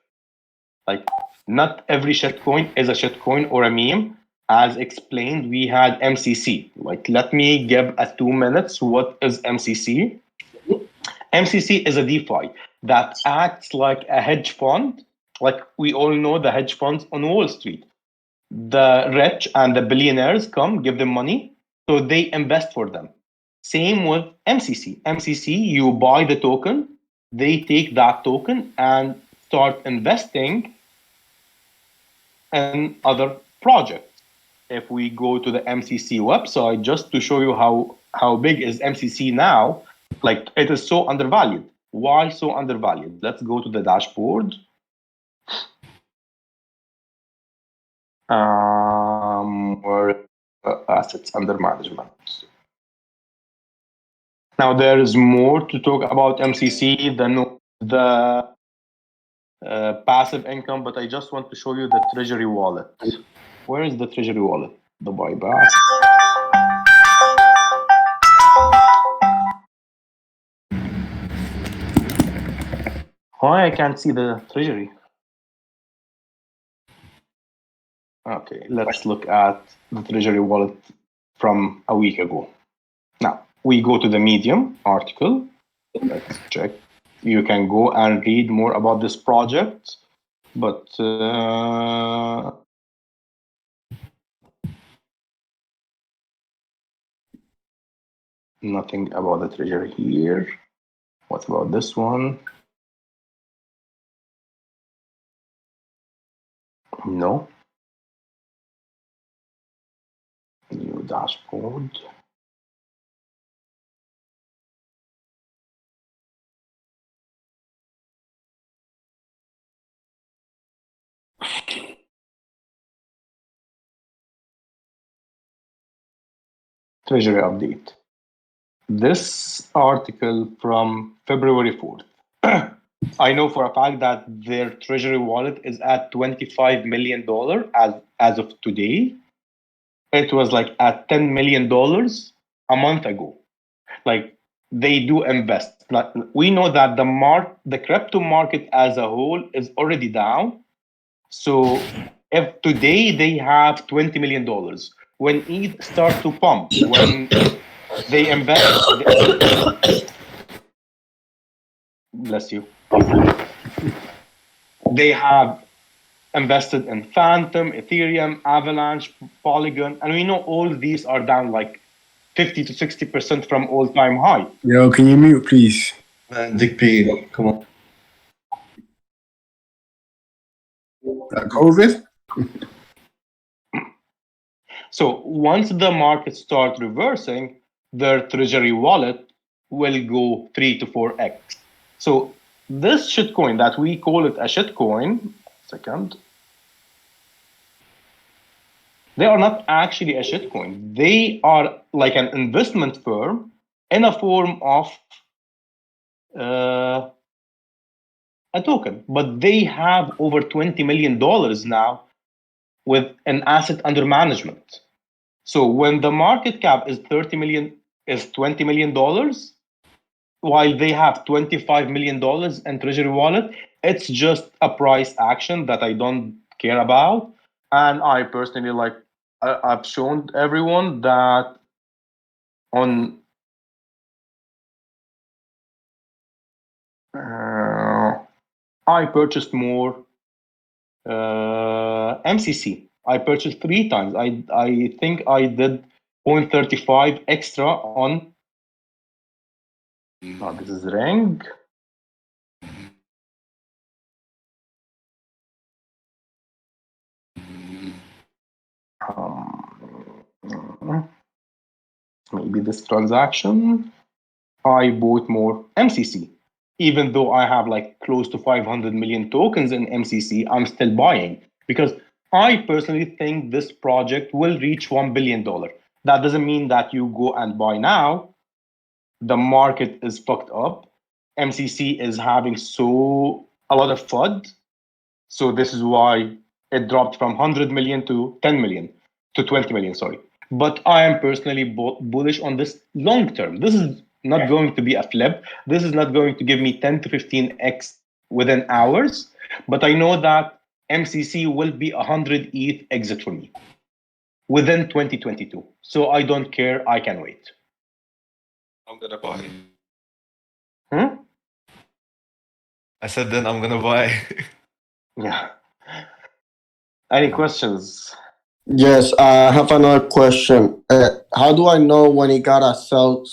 Speaker 1: Like not every shitcoin is a shitcoin or a meme. As explained, we had MCC. Like let me give a 2 minutes. What is MCC? MCC is a DeFi that acts like a hedge fund. Like we all know the hedge funds on Wall Street. The rich and the billionaires come, give them money, so they invest for them. Same with MCC. MCC, you buy the token, they take that token and start investing in other projects. If we go to the MCC website, just to show you how big is MCC now, like it is so undervalued. Why so undervalued? Let's go to the dashboard. Where assets under management. Now there is more to talk about MCC than the passive income, but I just want to show you the treasury wallet. Where is the treasury wallet? The buyback. Why I can't see the treasury? Okay, let's look at the treasury wallet from a week ago. Now, we go to the Medium article. Let's check. You can go and read more about this project, but nothing about the treasury here. What about this one? No. New dashboard. Treasury update. This article from February 4th. I know for a fact that their treasury wallet is at $25 million as of today. It was like at $10 million a month ago. Like they do invest. We know that the crypto market as a whole is already down. So if today they have $20 million, when ETH start to pump, when they invest, bless you. They have invested in Phantom, Ethereum, Avalanche, Polygon, and we know all these are down like 50 to 60% from all-time high.
Speaker 11: Yo, can you mute, please?
Speaker 3: Man, Dick P, come on.
Speaker 11: COVID?
Speaker 1: So once the market starts reversing, their treasury wallet will go 3 to 4x. So this shitcoin that we call it a shitcoin, second, they are not actually a shitcoin. They are like an investment firm in a form of a token, but they have over $20 million now with an asset under management. So when the market cap is $20 million, while they have $25 million in treasury wallet, it's just a price action that I don't care about. And I personally I've shown everyone that on I purchased more MCC. I purchased 3 times. I think I did 0.35 extra on. Oh, this is Ring. Maybe this transaction. I bought more MCC. Even though I have like close to 500 million tokens in MCC, I'm still buying because I personally think this project will reach $1 billion. That doesn't mean that you go and buy now. The market is fucked up. MCC is having a lot of FUD. So this is why it dropped from 100 million to 10 million to 20 million, sorry. But I am personally bullish on this long term. This is not going to be a flip. This is not going to give me 10 to 15x within hours. But I know that MCC will be 100 ETH exit for me within 2022. So I don't care. I can wait.
Speaker 15: I'm gonna buy.
Speaker 3: I said then I'm gonna buy.
Speaker 1: Yeah. Any questions?
Speaker 16: Yes, I have another question. How do I know when he got a sell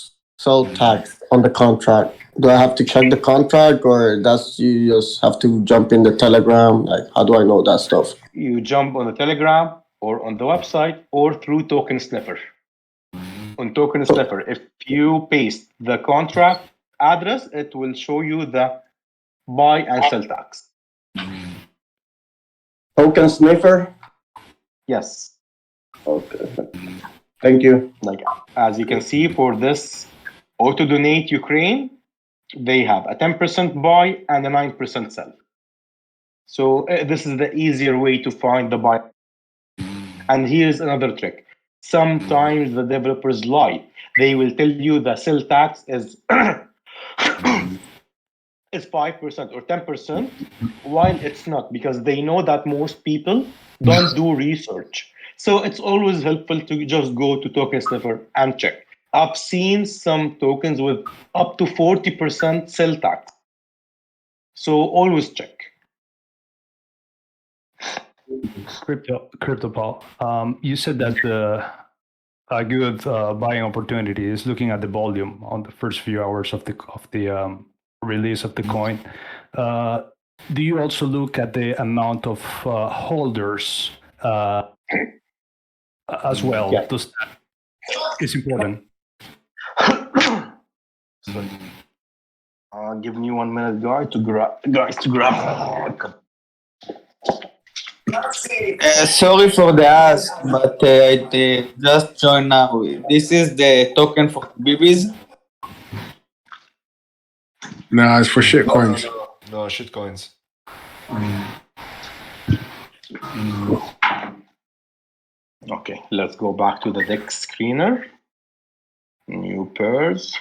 Speaker 16: tax on the contract? Do I have to check the contract, or that's you just have to jump in the Telegram? Like, how do I know that stuff?
Speaker 1: You jump on the Telegram or on the website or through Token Sniffer. On Token Sniffer, if you paste the contract address, it will show you the buy and sell tax.
Speaker 16: Token Sniffer?
Speaker 1: Yes.
Speaker 16: Okay. Thank you.
Speaker 1: Like, as you can see, for this auto donate Ukraine, they have a 10% buy and a 9% sell. So this is the easier way to find the buy. And here's another trick. Sometimes the developers lie. They will tell you the sell tax is is 5% or 10%, while it's not, because they know that most people don't do research. So it's always helpful to just go to Token Sniffer and check. I've seen some tokens with up to 40% sell tax. So always check.
Speaker 6: Crypto Paul, you said that a good buying opportunity is looking at the volume on the first few hours of the release of the coin. Do you also look at the amount of holders as well?
Speaker 1: Yeah.
Speaker 6: It's important.
Speaker 1: Sorry. Give me 1 minute, guys, to grab.
Speaker 7: Sorry for the ask, but I just joined now. This is the token for BBs.
Speaker 11: Nah, it's for shit coins.
Speaker 15: No, shit coins.
Speaker 1: Okay, let's go back to the deck screener. New pairs.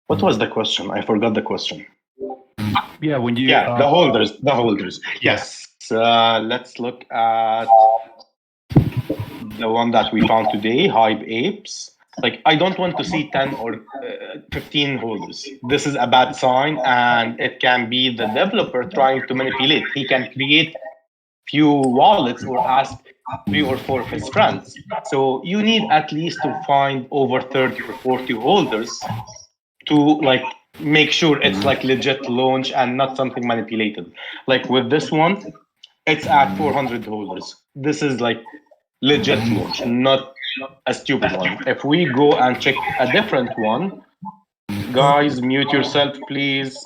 Speaker 1: What was the question? I forgot the question.
Speaker 6: Yeah, when you
Speaker 1: the holders. Yes. Let's look at the one that we found today, Hype Apes. Like, I don't want to see 10 or 15 holders. This is a bad sign, and it can be the developer trying to manipulate. He can create few wallets or ask 3 or 4 of his friends. So you need at least to find over 30 or 40 holders to like make sure it's like legit launch and not something manipulated. Like with this one, it's at 400 holders. This is like legit launch, not a stupid one. If we go and check a different one, guys, mute yourself, please.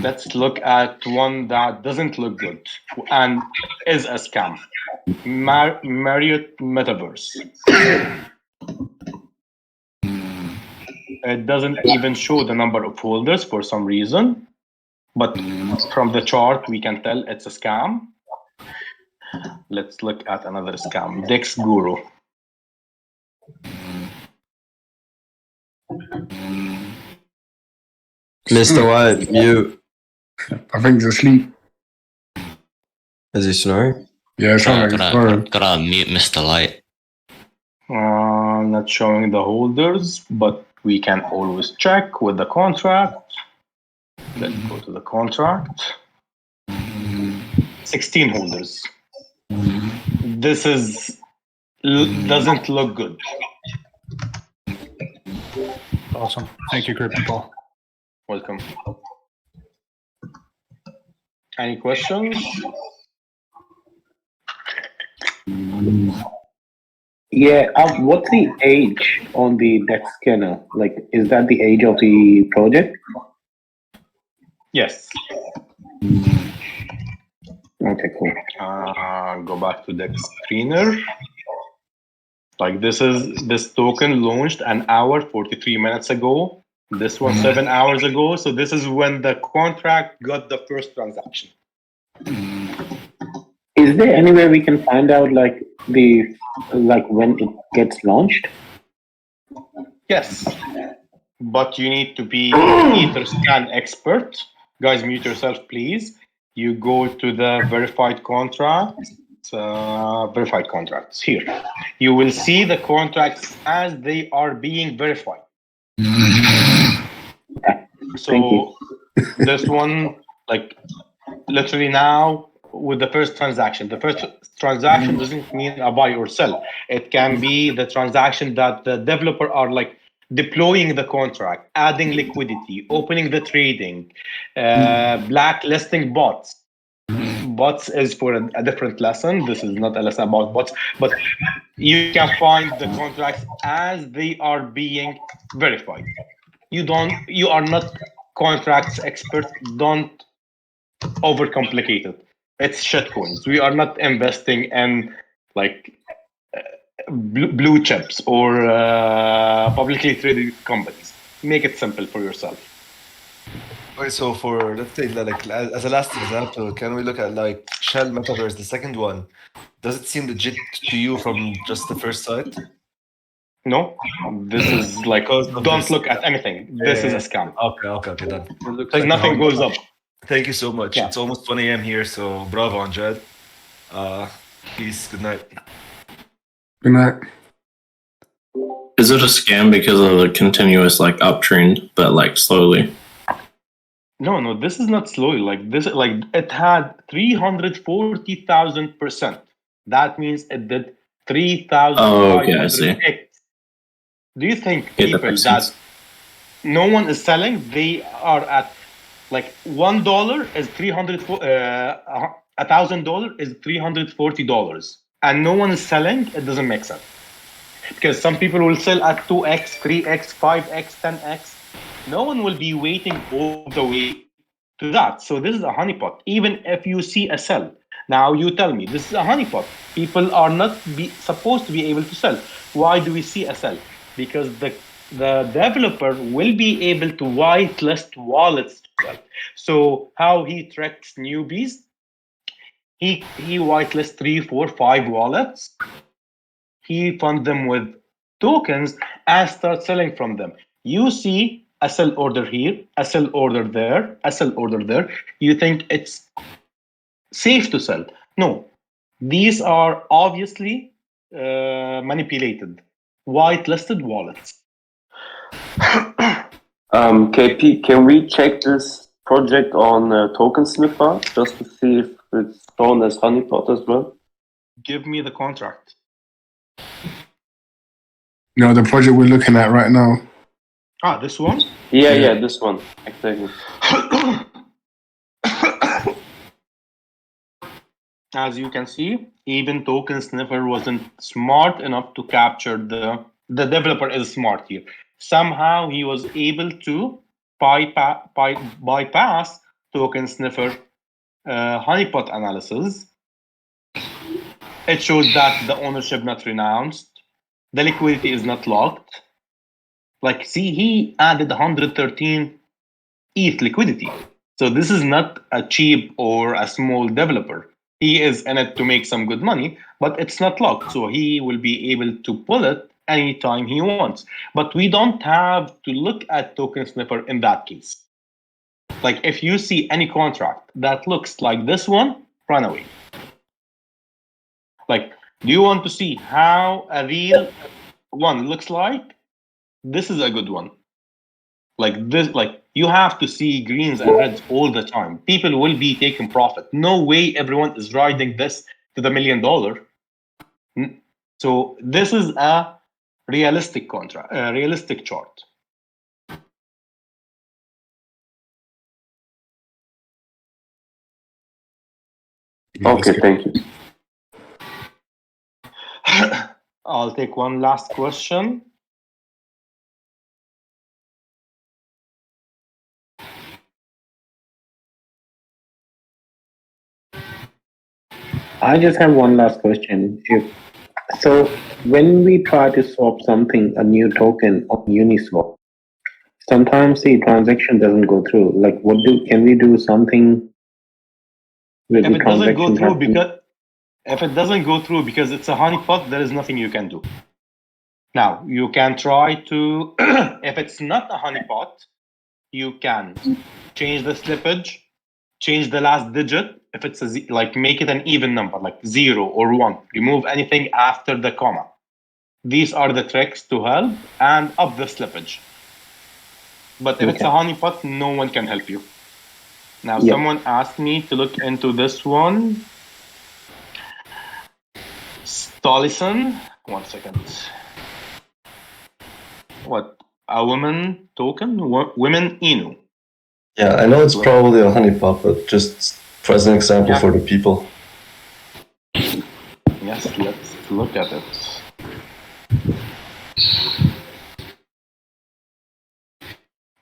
Speaker 1: Let's look at one that doesn't look good and is a scam. Marriott Metaverse. It doesn't even show the number of holders for some reason, but from the chart we can tell it's a scam. Let's look at another scam, Dex Guru.
Speaker 9: Mr. White, you.
Speaker 11: I think he's asleep.
Speaker 9: Is he snoring?
Speaker 11: Yeah, it sounds like he's snoring.
Speaker 13: Gotta mute Mr. Light.
Speaker 1: Not showing the holders, but we can always check with the contract. Let's go to the contract. 16 holders. This doesn't look good.
Speaker 6: Awesome. Thank you, Crypto Paul.
Speaker 1: Welcome. Any questions?
Speaker 21: Yeah, what's the age on the deck scanner? Like, is that the age of the project?
Speaker 1: Yes.
Speaker 21: Okay, cool.
Speaker 1: Go back to deck screener. Like this token launched an hour 43 minutes ago. This one 7 hours ago. So this is when the contract got the first transaction.
Speaker 21: Is there any way we can find out like when it gets launched?
Speaker 1: Yes, but you need to be an EtherScan expert. Guys, mute yourself, please. You go to the verified contracts. Verified contracts here. You will see the contracts as they are being verified. So this one, like literally now with the first transaction. The first transaction doesn't mean a buy or sell. It can be the transaction that the developer are like deploying the contract, adding liquidity, opening the trading, blacklisting bots. Bots is for a different lesson. This is not a lesson about bots, but you can find the contracts as they are being verified. You are not contracts expert. Don't overcomplicate it. It's shitcoins. We are not investing in like blue chips or publicly traded companies. Make it simple for yourself.
Speaker 15: Okay, so for let's say like as a last example, can we look at like Shell Metaverse, the second one? Does it seem legit to you from just the first sight?
Speaker 1: No, this is like don't look at anything. This is a scam.
Speaker 15: Okay, done.
Speaker 1: Like nothing goes up.
Speaker 15: Thank you so much.
Speaker 1: Yeah.
Speaker 15: It's almost 1 a.m. here, so bravo, Anjad. Peace. Good night.
Speaker 11: Good night.
Speaker 12: Is it a scam because of the continuous like uptrend, but like slowly?
Speaker 1: No, this is not slowly. Like this, like it had 340,000%. That means it did 3,500.
Speaker 12: Oh, okay, I see.
Speaker 1: Do you think people that no one is selling, they are at like $1 is $1,000 is $340, and no one is selling? It doesn't make sense because some people will sell at 2x, 3x, 5x, 10x. No one will be waiting all the way to that. So this is a honeypot. Even if you see a sell, now you tell me this is a honeypot. People are not supposed to be able to sell. Why do we see a sell? Because the developer will be able to whitelist wallets to sell. So how he tracks newbies? He whitelists 3, 4, 5 wallets. He funds them with tokens and starts selling from them. You see a sell order here, a sell order there, a sell order there. You think it's safe to sell. No, these are obviously manipulated, whitelisted wallets.
Speaker 8: KP, can we check this project on Token Sniffer just to see if it's shown as honeypot as well?
Speaker 1: Give me the contract.
Speaker 11: No, the project we're looking at right now.
Speaker 1: Ah, this one?
Speaker 8: Yeah, this one. Exactly.
Speaker 1: As you can see, even Token Sniffer wasn't smart enough to capture the developer is smart here. Somehow he was able to bypass Token Sniffer honeypot analysis. It shows that the ownership not renounced, the liquidity is not locked. Like, see, he added 113 ETH liquidity. So this is not a cheap or a small developer. He is in it to make some good money, but it's not locked. So he will be able to pull it anytime he wants. But we don't have to look at Token Sniffer in that case. Like, if you see any contract that looks like this one, run away. Like, do you want to see how a real one looks like? This is a good one. Like this, like you have to see greens and reds all the time. People will be taking profit. No way everyone is riding this to the $1 million. So this is a realistic contract, a realistic chart.
Speaker 8: Okay, thank you.
Speaker 1: I'll take one last question.
Speaker 2: I just have one last question. So when we try to swap something, a new token on Uniswap, sometimes the transaction doesn't go through. Like, can we do something with
Speaker 1: If
Speaker 2: the
Speaker 1: it doesn't go
Speaker 2: transaction
Speaker 1: through
Speaker 2: happening?
Speaker 1: because it's a honeypot, there is nothing you can do. Now you can try to, if it's not a honeypot, you can change the slippage, change the last digit. If it's like make it an even number, like 0 or 1. Remove anything after the comma. These are the tricks to help and up the slippage. But if it's a honeypot, no one can help you. Now, someone asked me to look into this one. Stolison. 1 second. What? A woman token? Women Inu.
Speaker 3: Yeah, I know it's probably a honeypot, but just as an example for the people.
Speaker 1: Yes, let's look at it.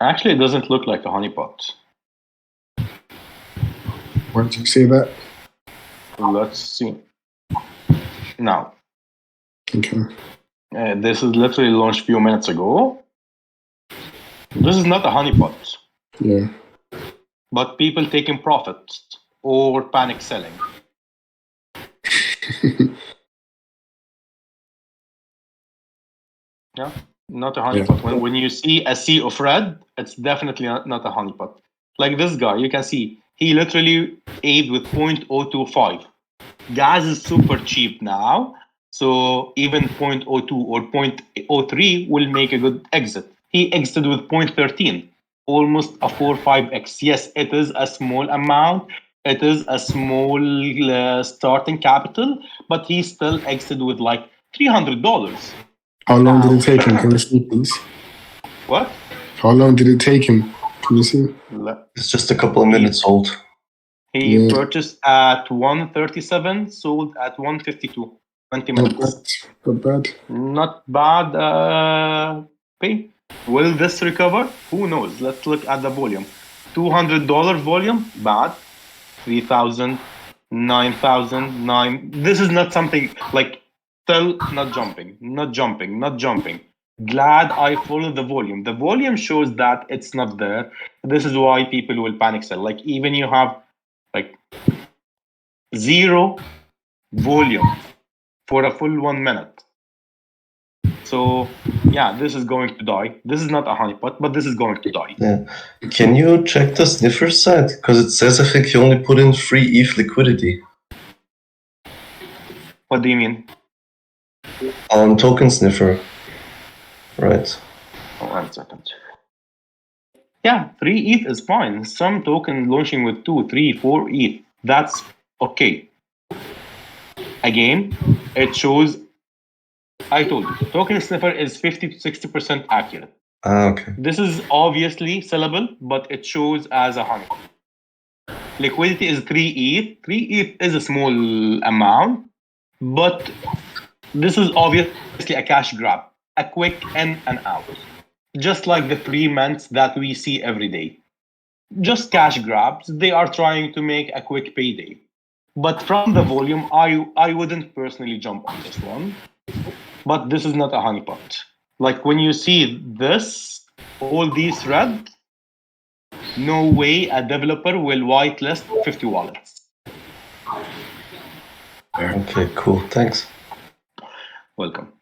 Speaker 1: Actually, it doesn't look like a honeypot.
Speaker 11: Where did you see that?
Speaker 1: Let's see. Now.
Speaker 11: Okay.
Speaker 1: This is literally launched a few minutes ago. This is not a honeypot.
Speaker 11: Yeah.
Speaker 1: But people taking profits or panic selling. Yeah, not a honeypot.
Speaker 11: Yeah.
Speaker 1: When you see a sea of red, it's definitely not a honeypot. Like this guy, you can see he literally aped with 0.025. Gas is super cheap now, so even 0.02 or 0.03 will make a good exit. He exited with 0.13, almost a 4-5x. Yes, it is a small amount. It is a small starting capital, but he still exited with like $300.
Speaker 11: How long did it take him? Can you see, please?
Speaker 1: What?
Speaker 11: How long did it take him? Can you see?
Speaker 3: It's just a couple of minutes old.
Speaker 1: He purchased at 137, sold at 152. 20 minutes.
Speaker 11: Not bad.
Speaker 1: Not bad. Pay. Will this recover? Who knows? Let's look at the volume. $200 volume, bad. 3,000, 9,000, 9. This is not something like still not jumping. Glad I followed the volume. The volume shows that it's not there. This is why people will panic sell. Like even you have like 0 volume for a full 1 minute. So yeah, this is going to die. This is not a honeypot, but this is going to die.
Speaker 3: Yeah. Can you check the sniffer side? Because it says I think you only put in free ETH liquidity.
Speaker 1: What do you mean?
Speaker 3: On token sniffer. Right.
Speaker 1: Oh, 1 second. Yeah, 3 ETH is fine. Some token launching with 2, 3, 4 ETH. That's okay. Again, it shows. I told you, token sniffer is 50 to 60% accurate.
Speaker 3: Okay.
Speaker 1: This is obviously sellable, but it shows as a honeypot. Liquidity is 3 ETH. 3 ETH is a small amount, but this is obviously a cash grab, a quick in and out. Just like the free mints that we see every day. Just cash grabs. They are trying to make a quick payday. But from the volume, I wouldn't personally jump on this one. But this is not a honeypot. Like when you see this, all these threads, no way a developer will whitelist 50 wallets.
Speaker 3: Okay, cool. Thanks.
Speaker 1: Welcome.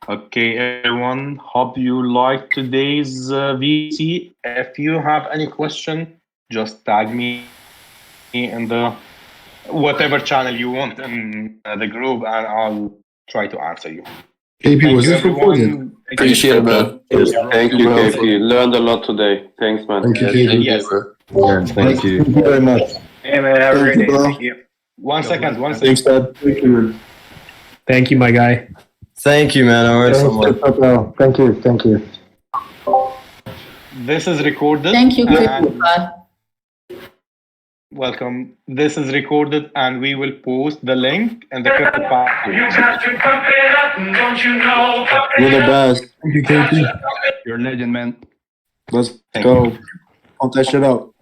Speaker 1: Okay, everyone. Hope you liked today's VC. If you have any question, just tag me in the whatever channel you want in the group, and I'll try to answer you.
Speaker 11: AP,
Speaker 1: Thank
Speaker 11: was
Speaker 1: you,
Speaker 11: this recorded?
Speaker 1: everyone.
Speaker 9: Appreciate it, man.
Speaker 8: Thank you, KP. Learned a lot today. Thanks, man.
Speaker 11: Thank you, KP.
Speaker 1: Yes.
Speaker 9: Yeah, thank you.
Speaker 16: Thank you very much.
Speaker 21: Hey man, have a great day. Thank you.
Speaker 1: One second.
Speaker 16: Thanks, Dad. Thank you, man.
Speaker 14: Thank you, my guy.
Speaker 9: Thank you, man. I learned so much.
Speaker 16: Thank you. Thank you.
Speaker 1: This is recorded.
Speaker 4: Thank you,
Speaker 1: and-
Speaker 4: Chris.
Speaker 1: Welcome. This is recorded, and we will post the link in the crypto pack.
Speaker 16: You're the best.
Speaker 11: Thank you, KP.
Speaker 6: You're a legend, man.
Speaker 16: Let's
Speaker 1: Thank
Speaker 16: go. Count that shit out.